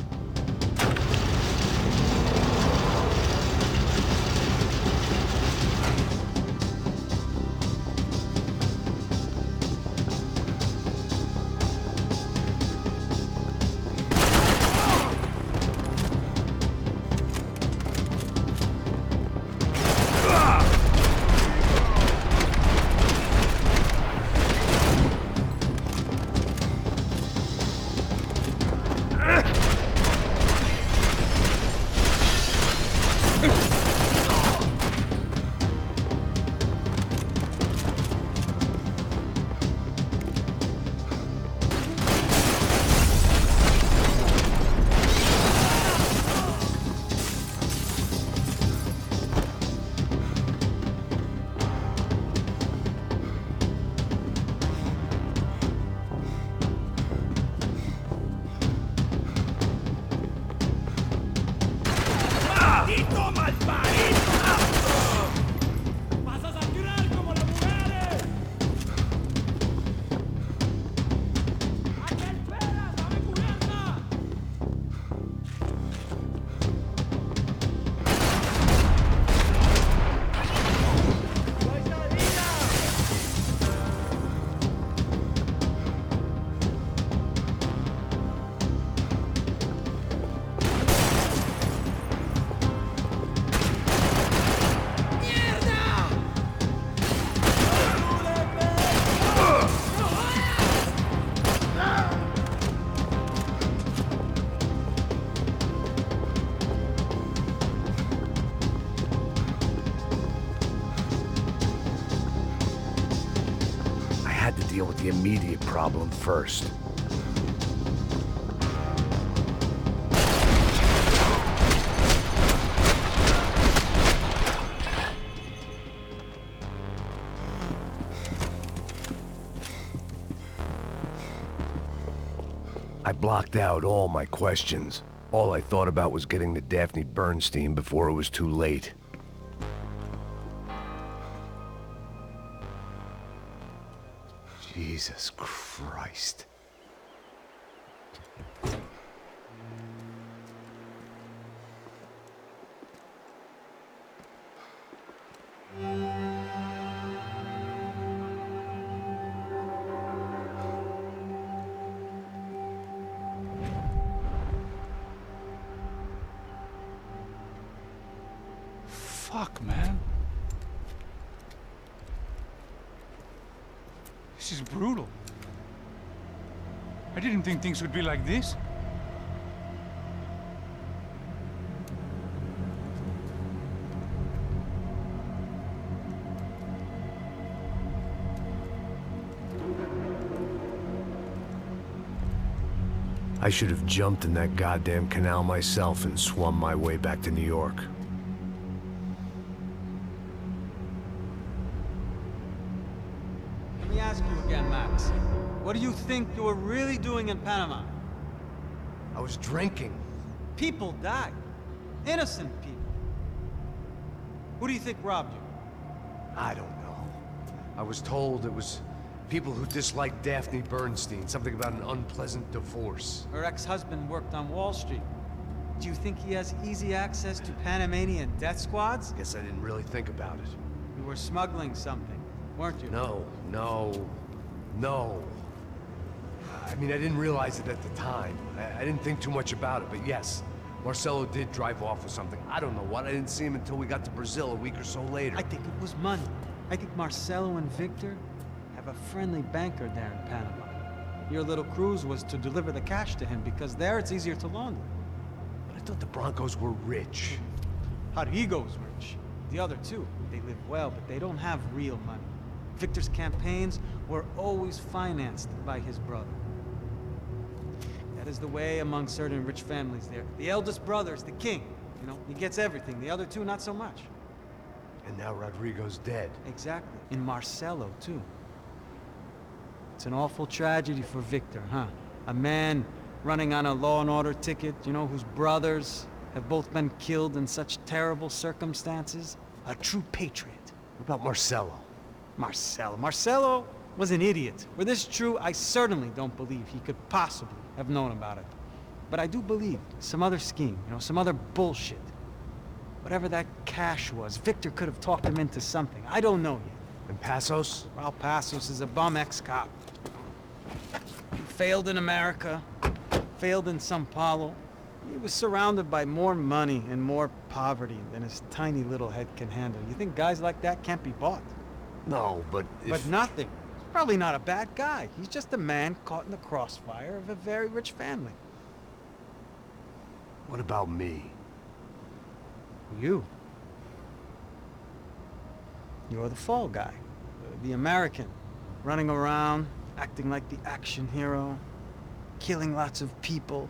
Deal with the immediate problem first. I blocked out all my questions. All I thought about was getting to Daphne Bernstein before it was too late. Jesus Christ. Fuck, man. This is brutal. I didn't think things would be like this. I should have jumped in that goddamn canal myself and swum my way back to New York. Let me ask you again, Max. What do you think you were really doing in Panama? I was drinking. People died. Innocent people. Who do you think robbed you? I don't know. I was told it was people who disliked Daphne Bernstein, something about an unpleasant divorce. Her ex-husband worked on Wall Street. Do you think he has easy access to Panamanian death squads? Guess I didn't really think about it. You were smuggling something, weren't you? No. I mean, I didn't realize it at the time. I didn't think too much about it, but yes, Marcelo did drive off with something. I don't know what. I didn't see him until we got to Brazil a week or so later. I think it was money. I think Marcelo and Victor have a friendly banker there in Panama. Your little cruise was to deliver the cash to him because there it's easier to launder. But I thought the Broncos were rich. Rodrigo's rich. The other two, they live well, but they don't have real money. Victor's campaigns were always financed by his brother. That is the way among certain rich families there. The eldest brother's the king. You know, he gets everything. The other two, not so much. And now Rodrigo's dead. Exactly. And Marcelo, too. It's an awful tragedy for Victor, huh? A man running on a law and order ticket, you know, whose brothers have both been killed in such terrible circumstances. A true patriot. What about Marcelo? Marcelo was an idiot. Were this true, I certainly don't believe he could possibly have known about it. But I do believe some other scheme, you know, some other bullshit. Whatever that cash was, Victor could have talked him into something. I don't know yet. And Passos? Well, Passos is a bum ex-cop. He failed in America, failed in Sao Paulo. He was surrounded by more money and more poverty than his tiny little head can handle. You think guys like that can't be bought? No, but if... But nothing. He's probably not a bad guy. He's just a man caught in the crossfire of a very rich family. What about me? You. You're the fall guy. The American. Running around, acting like the action hero. Killing lots of people.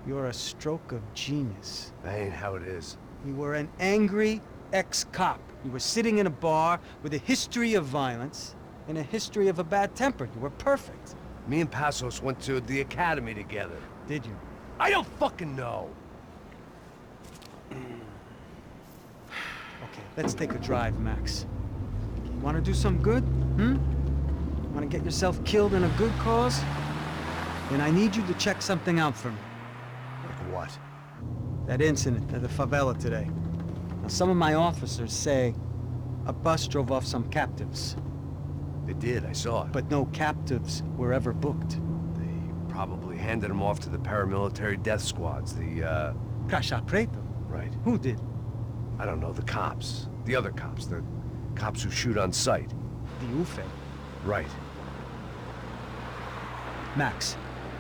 You're a stroke of genius. That ain't how it is. You were an angry ex-cop. You were sitting in a bar with a history of violence and a history of a bad temper. You were perfect. Me and Passos went to the academy together. Did you? I don't fucking know. Okay, let's take a drive, Max. You want to do some good? Want to get yourself killed in a good cause? Then I need you to check something out for me. Like what? That incident at the favela today. Now, some of my officers say a bus drove off some captives. They did, I saw it. But no captives were ever booked. They probably handed them off to the paramilitary death squads, the, Caixa Preto? Right. Who did? I don't know, the cops. The other cops, the cops who shoot on sight. The UFE. Right. Max,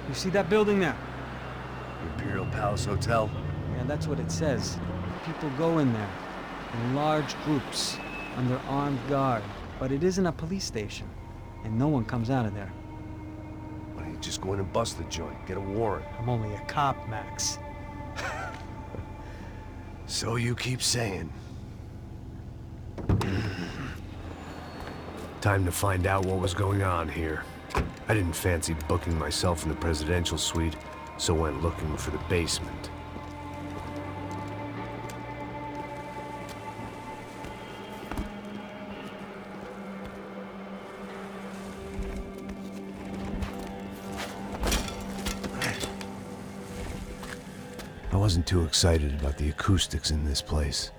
you see that building there? Imperial Palace Hotel? Yeah, that's what it says. People go in there, in large groups, under armed guard. But it isn't a police station, and no one comes out of there. Why don't you just go in and bust the joint, get a warrant? I'm only a cop, Max. So you keep saying. Time to find out what was going on here. I didn't fancy booking myself in the presidential suite, so went looking for the basement. I wasn't too excited about the acoustics in this place.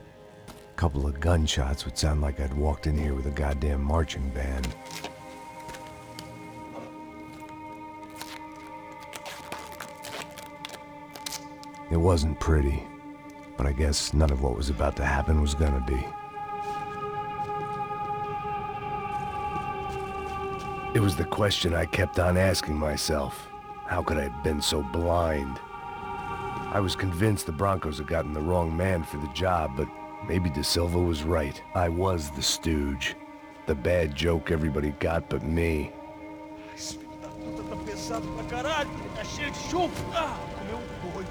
A couple of gunshots would sound like I'd walked in here with a goddamn marching band. It wasn't pretty, but I guess none of what was about to happen was gonna be. It was the question I kept on asking myself. How could I have been so blind? I was convinced the Broncos had gotten the wrong man for the job, but maybe De Silva was right. I was the stooge. The bad joke everybody got but me. Esse filho da puta tá pesado pra caralho. Ele tá cheio de chumbo. Ah, comeu um doido.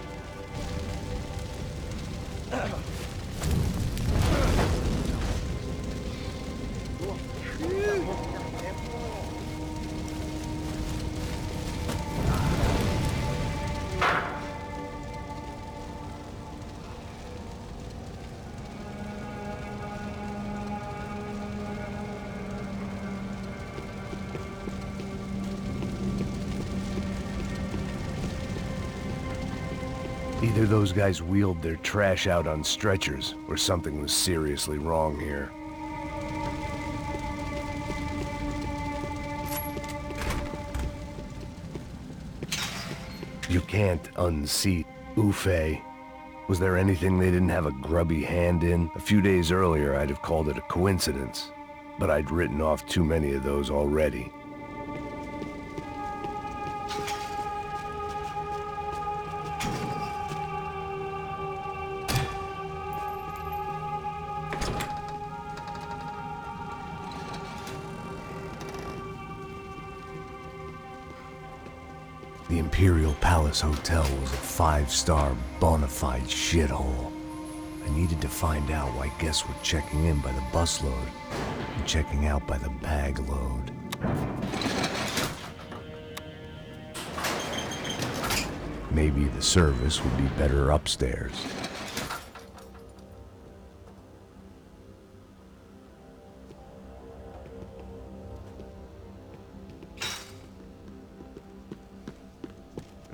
Either those guys wheeled their trash out on stretchers, or something was seriously wrong here. You can't unseat Ufe. Was there anything they didn't have a grubby hand in? A few days earlier, I'd have called it a coincidence, but I'd written off too many of those already. The Imperial Palace Hotel was a five-star, bona fide shithole. I needed to find out why guests were checking in by the busload and checking out by the bag load. Maybe the service would be better upstairs.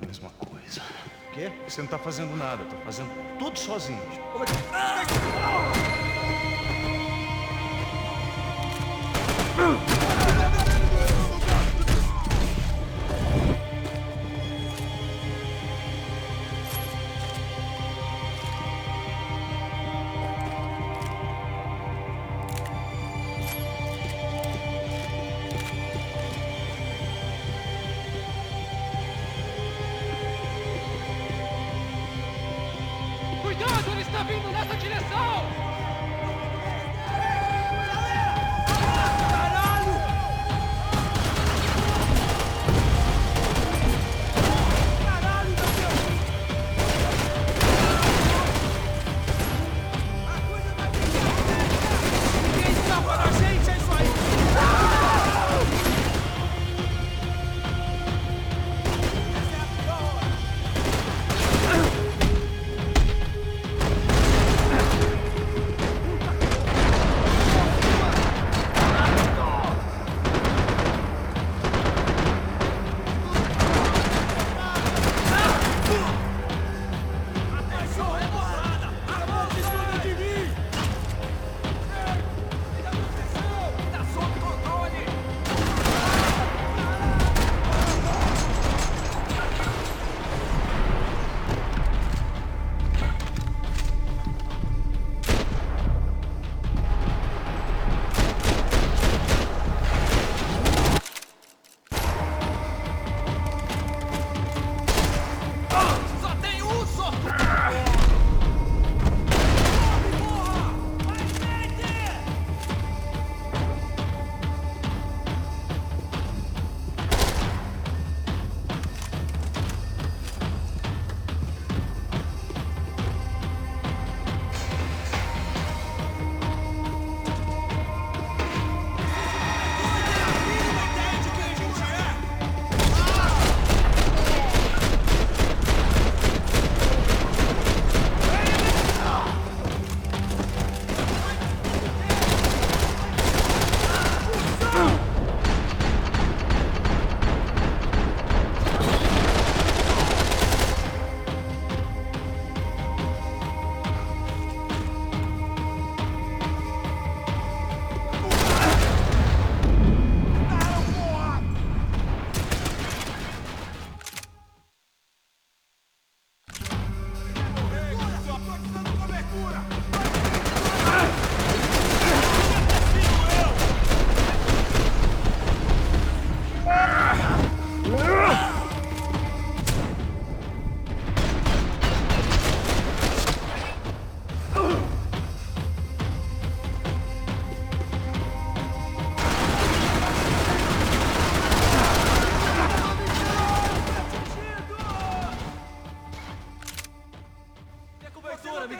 Mesma coisa. O quê? Você não tá fazendo nada, tô fazendo tudo sozinho. Cuidado, ele está vindo nessa direção!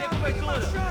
a cobertura.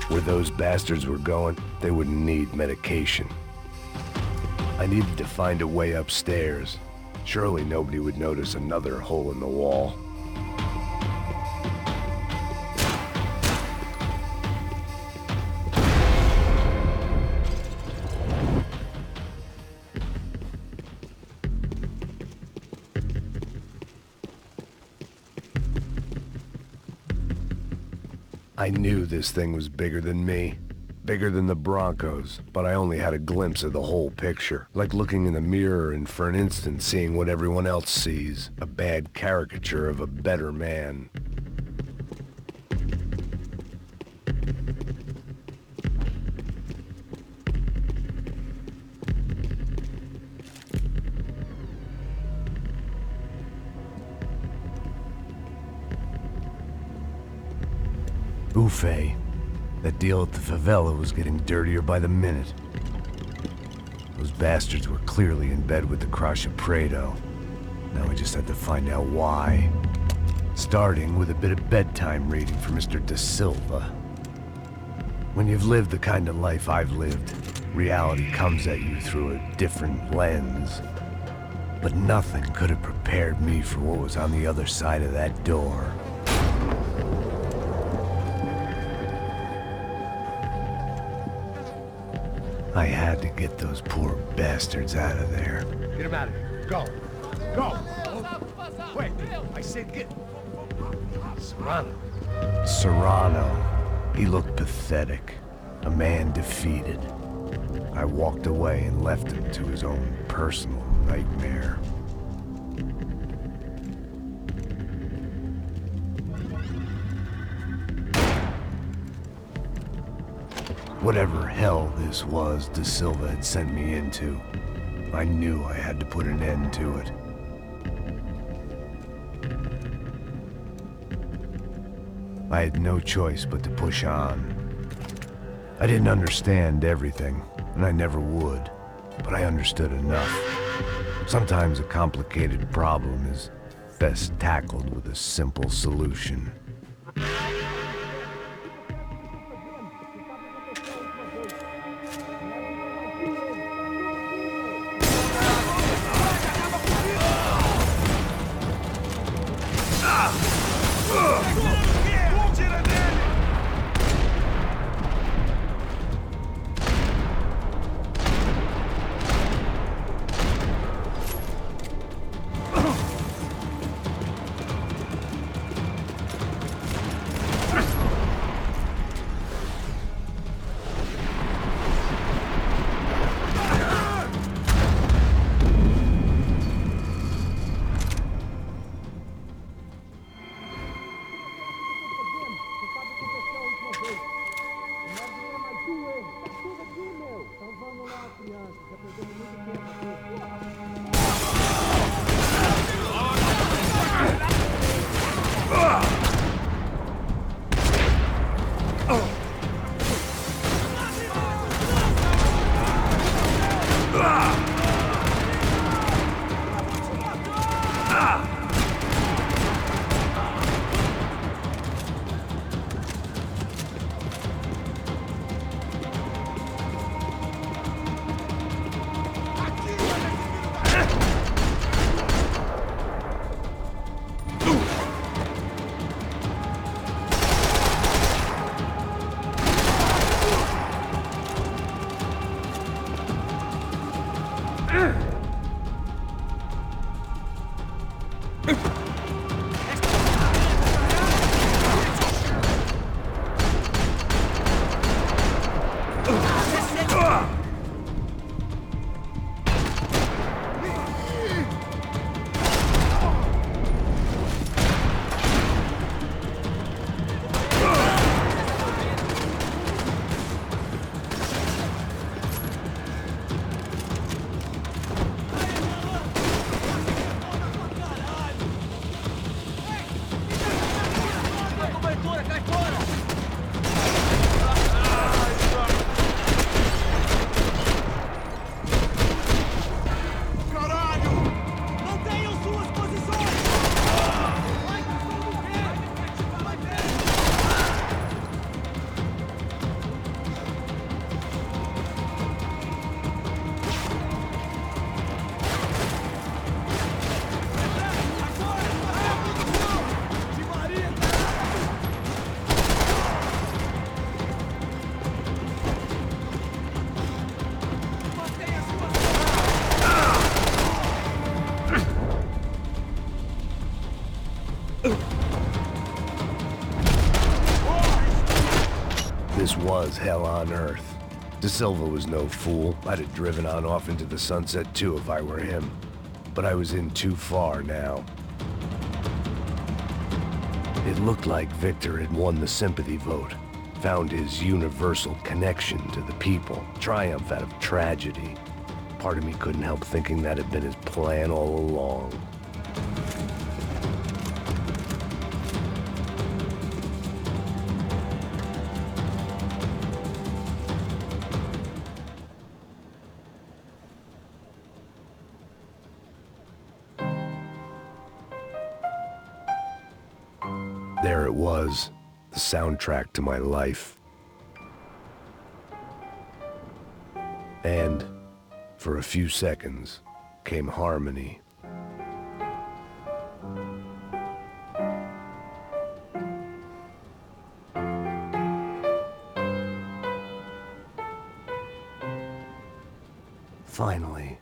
Where those bastards were going, they wouldn't need medication. I needed to find a way upstairs. Surely nobody would notice another hole in the wall. I knew this thing was bigger than me, bigger than the Broncos, but I only had a glimpse of the whole picture, like looking in the mirror and for an instant seeing what everyone else sees, a bad caricature of a better man. Buffet. That deal at the favela was getting dirtier by the minute. Those bastards were clearly in bed with the Crash of Prado. Now I just had to find out why. Starting with a bit of bedtime reading for Mr. Da Silva. When you've lived the kind of life I've lived, reality comes at you through a different lens. But nothing could have prepared me for what was on the other side of that door. I had to get those poor bastards out of there. Get him out of here. Go. Go. Wait. I said get... Serrano. Serrano. He looked pathetic. A man defeated. I walked away and left him to his own personal nightmare. Whatever hell this was Da Silva had sent me into, I knew I had to put an end to it. I had no choice but to push on. I didn't understand everything, and I never would, but I understood enough. Sometimes a complicated problem is best tackled with a simple solution. This was hell on earth. De Silva was no fool. I'd have driven on off into the sunset too if I were him. But I was in too far now. It looked like Victor had won the sympathy vote, found his universal connection to the people, triumph out of tragedy. Part of me couldn't help thinking that had been his plan all along. There it was, the soundtrack to my life. And, for a few seconds, came harmony. Finally.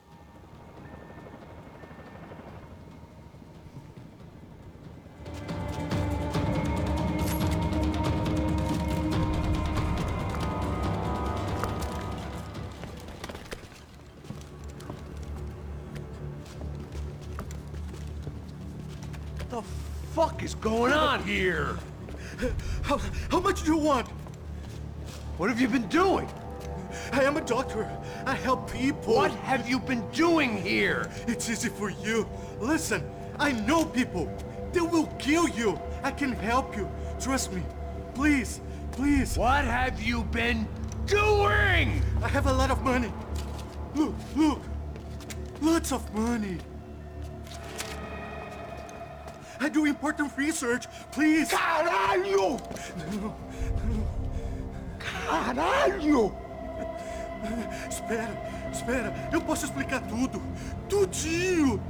What the fuck is going on here? How much do you want? What have you been doing? I am a doctor. I help people. What have you been doing here? It's easy for you. Listen, I know people. They will kill you. I can help you. Trust me. Please, please. What have you been doing? I have a lot of money. Look, look. Lots of money. I do important research. Please. Caralho! No, Caralho! Espera, espera. Eu posso explicar tudo. Tudinho.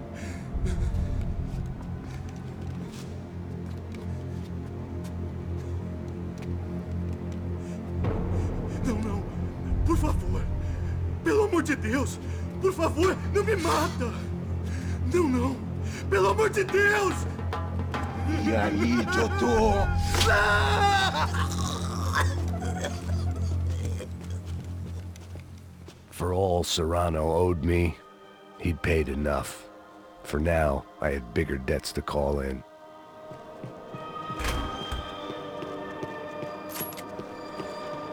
Não, não. Por favor. Pelo amor de Deus. Por favor, não me mata. Não, não. Pelo amor de Deus. E aí, doutor? For all Serrano owed me, he'd paid enough. For now, I had bigger debts to call in.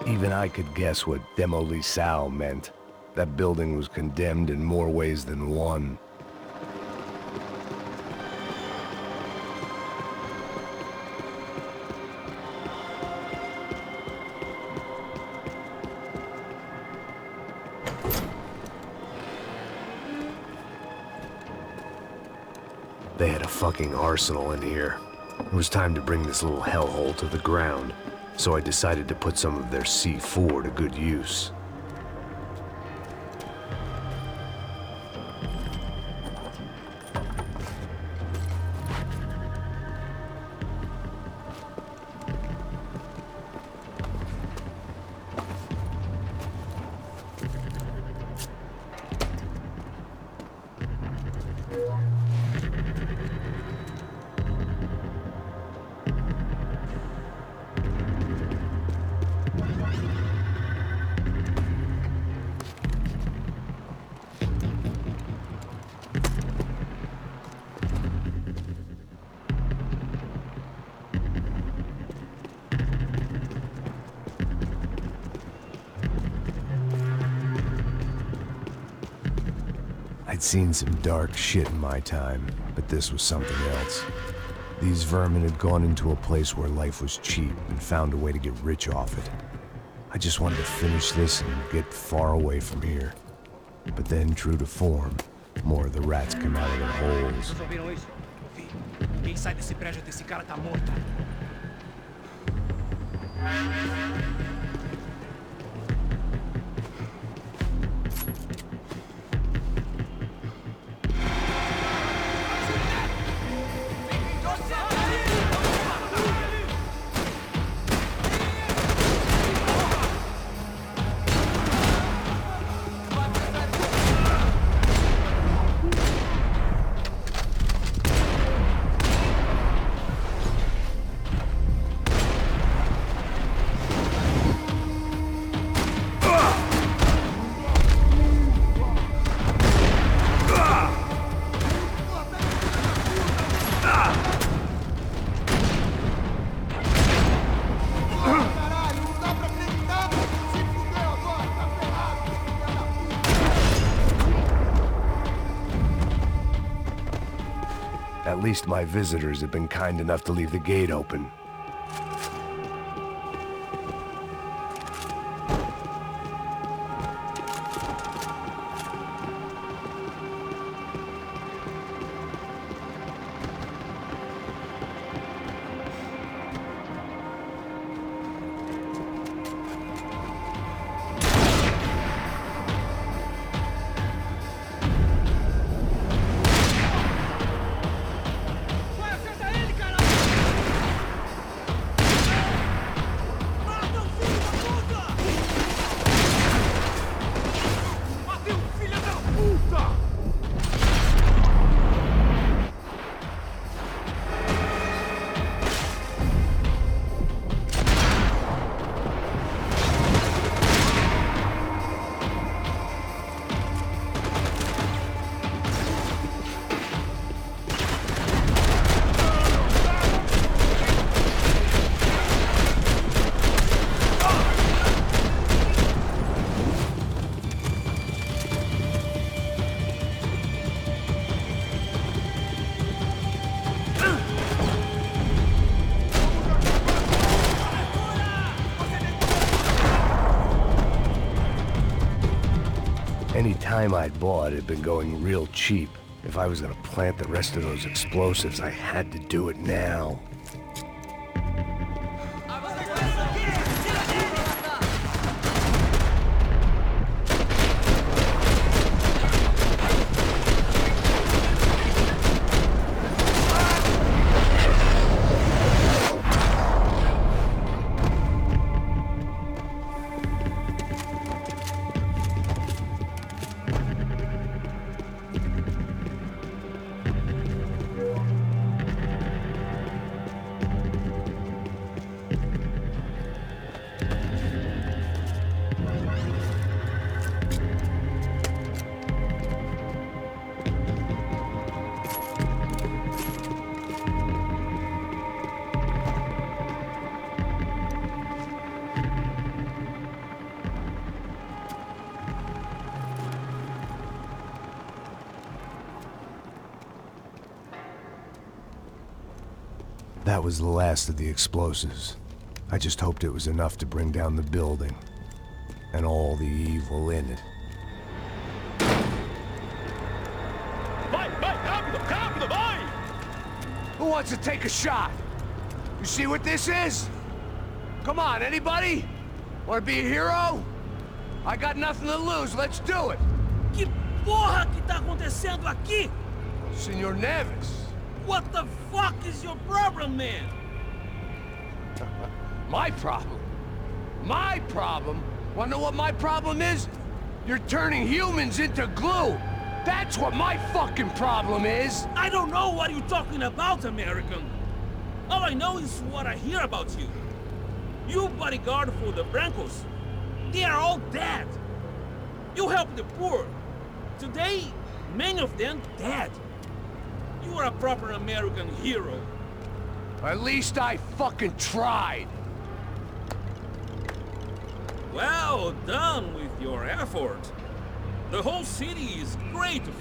Even I could guess what demolição meant. That building was condemned in more ways than one. They had a fucking arsenal in here. It was time to bring this little hellhole to the ground, so I decided to put some of their C4 to good use. I'd seen some dark shit in my time, but this was something else. These vermin had gone into a place where life was cheap and found a way to get rich off it. I just wanted to finish this and get far away from here. But then, true to form, more of the rats come out of their holes. Vocês ouviram isso? Vi. Quem sai desse prédio desse cara tá morto. At least my visitors have been kind enough to leave the gate open. Any time I'd bought had been going real cheap. If I was gonna plant the rest of those explosives, I had to do it now. That was the last of the explosives. I just hoped it was enough to bring down the building and all the evil in it. Who wants to take a shot? You see what this is? Come on, anybody? Want to be a hero? I got nothing to lose, let's do it! Que porra que tá acontecendo aqui? Senor Neves. What the fuck is your problem, man? My problem? My problem? Wanna know what my problem is? You're turning humans into glue! That's what my fucking problem is! I don't know what you're talking about, American. All I know is what I hear about you. You bodyguard for the Brancos. They are all dead. You help the poor. Today, many of them dead. You are a proper American hero. At least I fucking tried. Well done with your effort. The whole city is grateful.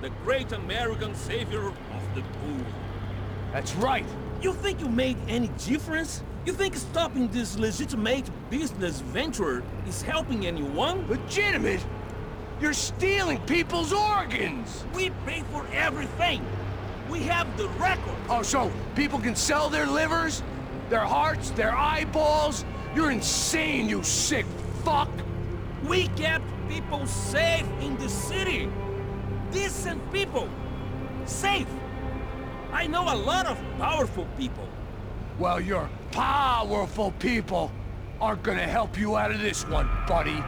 the great American savior of the poor. That's right. You think you made any difference? You think stopping this legitimate business venture is helping anyone? Legitimate? You're stealing people's organs! We pay for everything! We have the record! Oh, so people can sell their livers? Their hearts? Their eyeballs? You're insane, you sick fuck! We kept people safe in the city! Decent people! Safe! I know a lot of powerful people. Well, your powerful people aren't gonna help you out of this one, buddy.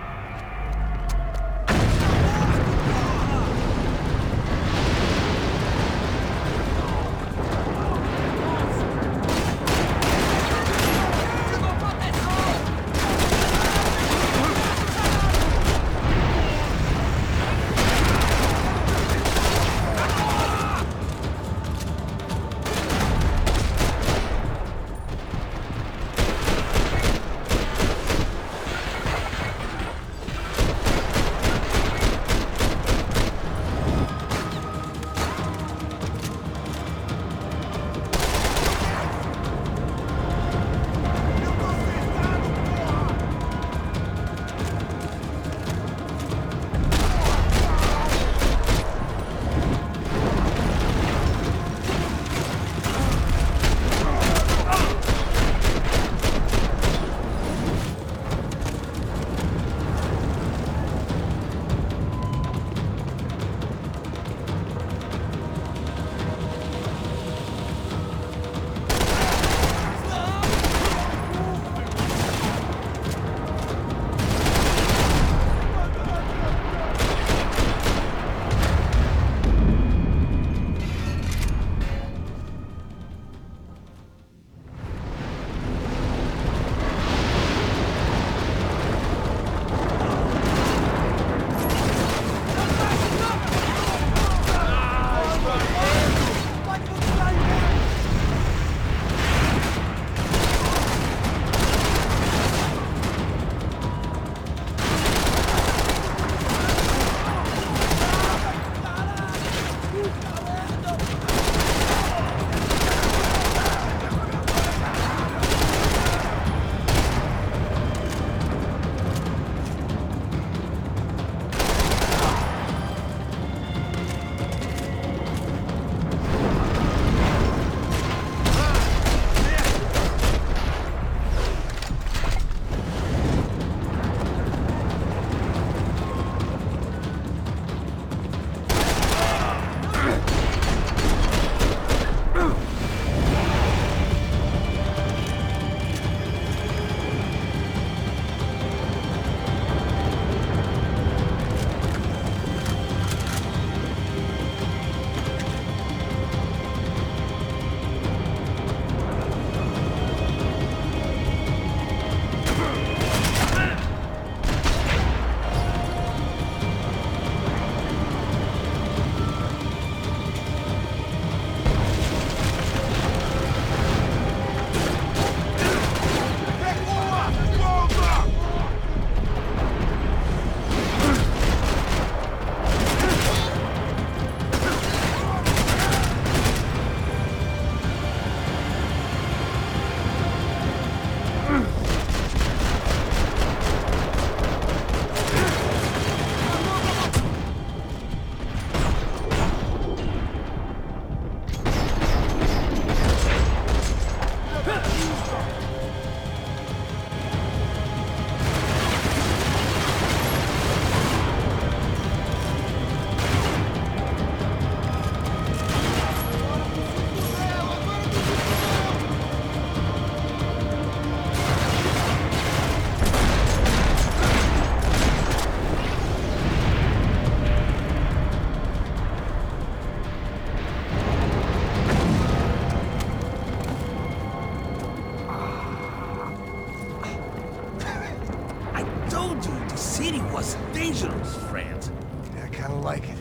city was dangerous, friend. Yeah, I kind of like it.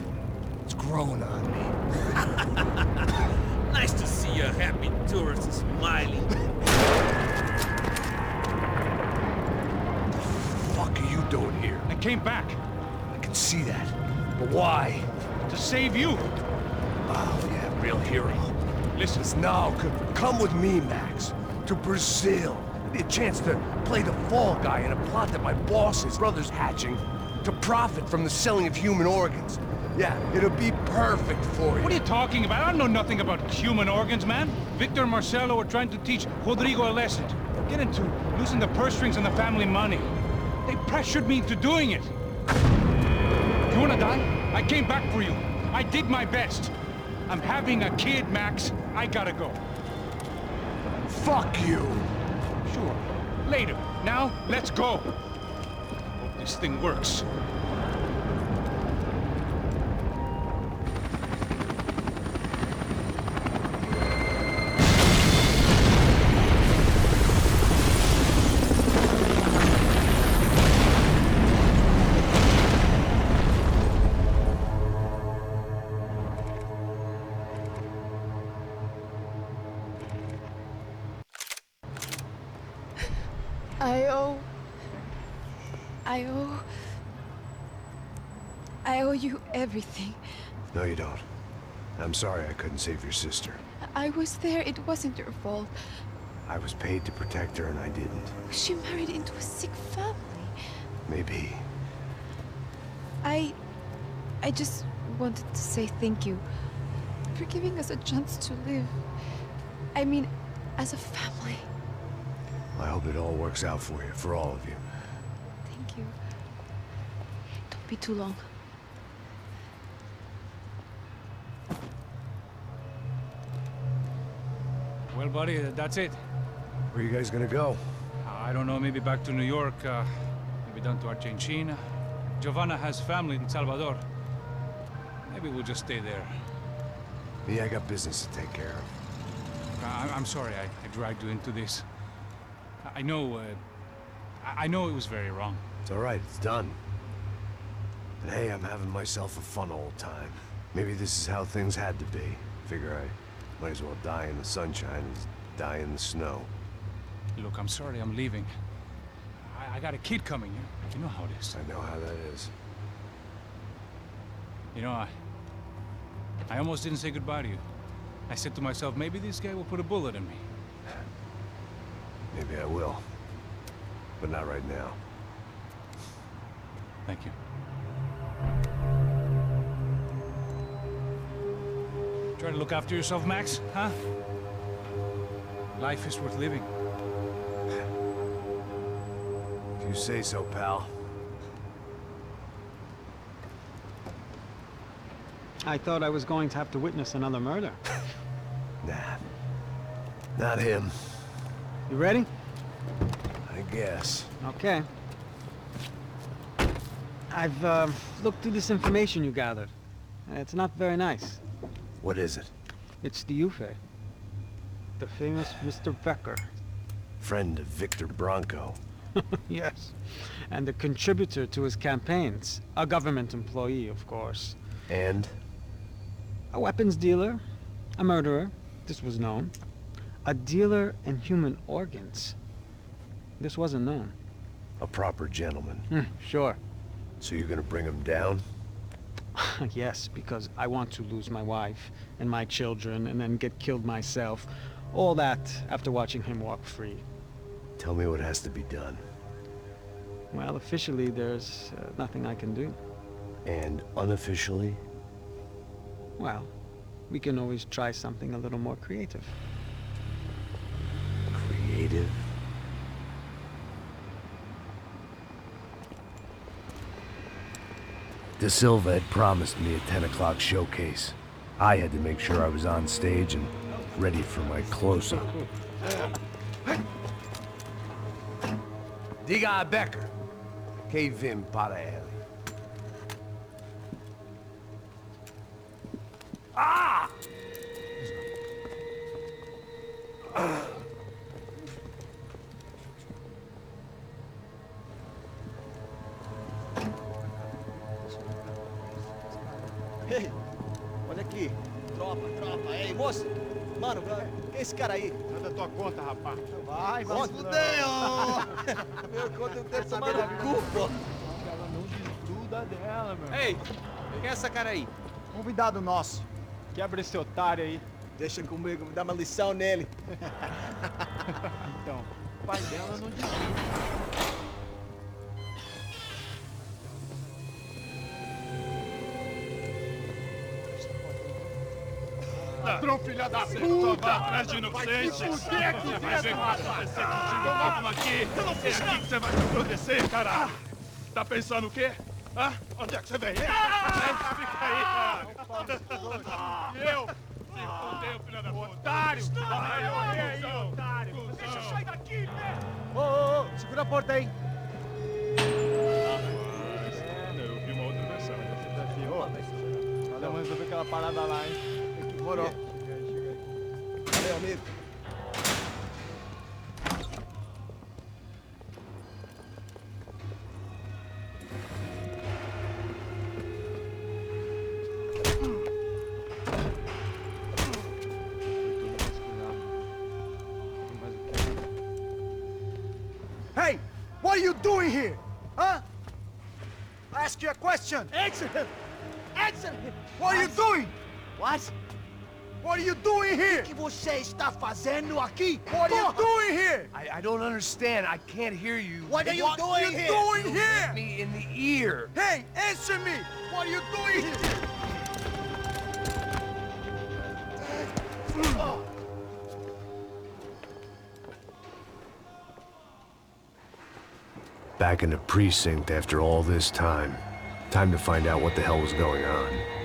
It's growing on me. Nice to see a happy tourist smiling. What the fuck are you doing here? I came back. I can see that. But why? to save you. Oh, yeah, real hero. Listen, No, come with me, Max. To Brazil. Be a chance to play the fall guy in a plot that my boss's brother's hatching to profit from the selling of human organs. Yeah, it'll be perfect for you. what are you talking about? I know nothing about human organs, man. Victor and Marcelo are trying to teach Rodrigo a lesson. Get into losing the purse strings and the family money. They pressured me into doing it. You wanna die? I came back for you. I did my best. I'm having a kid, Max. I gotta go. Fuck you! Sure. Later. Now, let's go. Hope this thing works. I owe you everything. No, you don't. I'm sorry I couldn't save your sister. I was there. It wasn't your fault. I was paid to protect her and I didn't. She married into a sick family. Maybe. I just wanted to say thank you for giving us a chance to live. I mean, as a family. I hope it all works out for you, for all of you. Thank you. Don't be too long. Well, buddy, that's it. Where are you guys gonna go? I don't know, maybe back to New York, maybe down to Argentina. Giovanna has family in Salvador. Maybe we'll just stay there. Yeah, I got business to take care of. I'm sorry I dragged you into this. I know it was very wrong. It's all right, it's done. And hey, I'm having myself a fun old time. Maybe this is how things had to be. Figure I might as well die in the sunshine as die in the snow. Look, I'm sorry I'm leaving. I got a kid coming. You know how it is. I know how that is. You know, I almost didn't say goodbye to you. I said to myself, maybe this guy will put a bullet in me. Maybe I will. But not right now. Thank you. Try to look after yourself, Max, huh? Life is worth living. If you say so, pal. I thought I was going to have to witness another murder. Nah. Not him. You ready? I guess. Okay. I've looked through this information you gathered. It's not very nice. What is it? It's the Ufe. The famous Mr. Becker. Friend of Victor Bronco. Yes. And a contributor to his campaigns. A government employee, of course. And? A weapons dealer. A murderer. This was known. A dealer in human organs. This wasn't known. A proper gentleman. Sure. So you're gonna bring him down? Yes, because I want to lose my wife and my children and then get killed myself. All that after watching him walk free. Tell me what has to be done. Well, officially there's nothing I can do. And unofficially? Well, we can always try something a little more creative. Creative? De Silva had promised me a 10 o'clock showcase. I had to make sure I was on stage and ready for my close-up. Diga a Becker. Que vim para ele. Ah! Ei, olha aqui. Tropa. Ei, moço. Mano, quem é esse cara aí? É da tua conta, rapaz. Vai se fuder, Meu conta eu quero saber do cu, pô. Ela não desgruda dela, meu. Ei, quem é essa cara aí? Convidado nosso. Quebra esse otário aí. Deixa comigo, me dá uma lição nele. Então, o pai dela não desiste. Ladrão, filha da puta! Vai atrás de inocentes! Vai ver o que vai acontecer contigo mesmo aqui! É aqui que você vai se proteger, caralho! Tá pensando o quê? Hã? Onde é que você vem? Fica aí, caralho! E eu? Se fodeu, filha da puta! Otário! Vai, aí, otário! Deixa eu sair daqui, né? Ô, segura a porta aí. Eu vi uma outra versão. Valeu, vamos resolver aquela parada lá, hein? Demorou. Chega aí. Valeu, amigo. Hey, what are you doing here? Huh? I ask you a question. Answer him. Answer him. What are you doing? What? What are you doing here? O que você está fazendo aqui? What are you doing here? I don't understand. I can't hear you. What are you doing here? You hit me in the ear. Hey, answer me. What are you doing here? Back in the precinct after all this time. Time to find out what the hell was going on.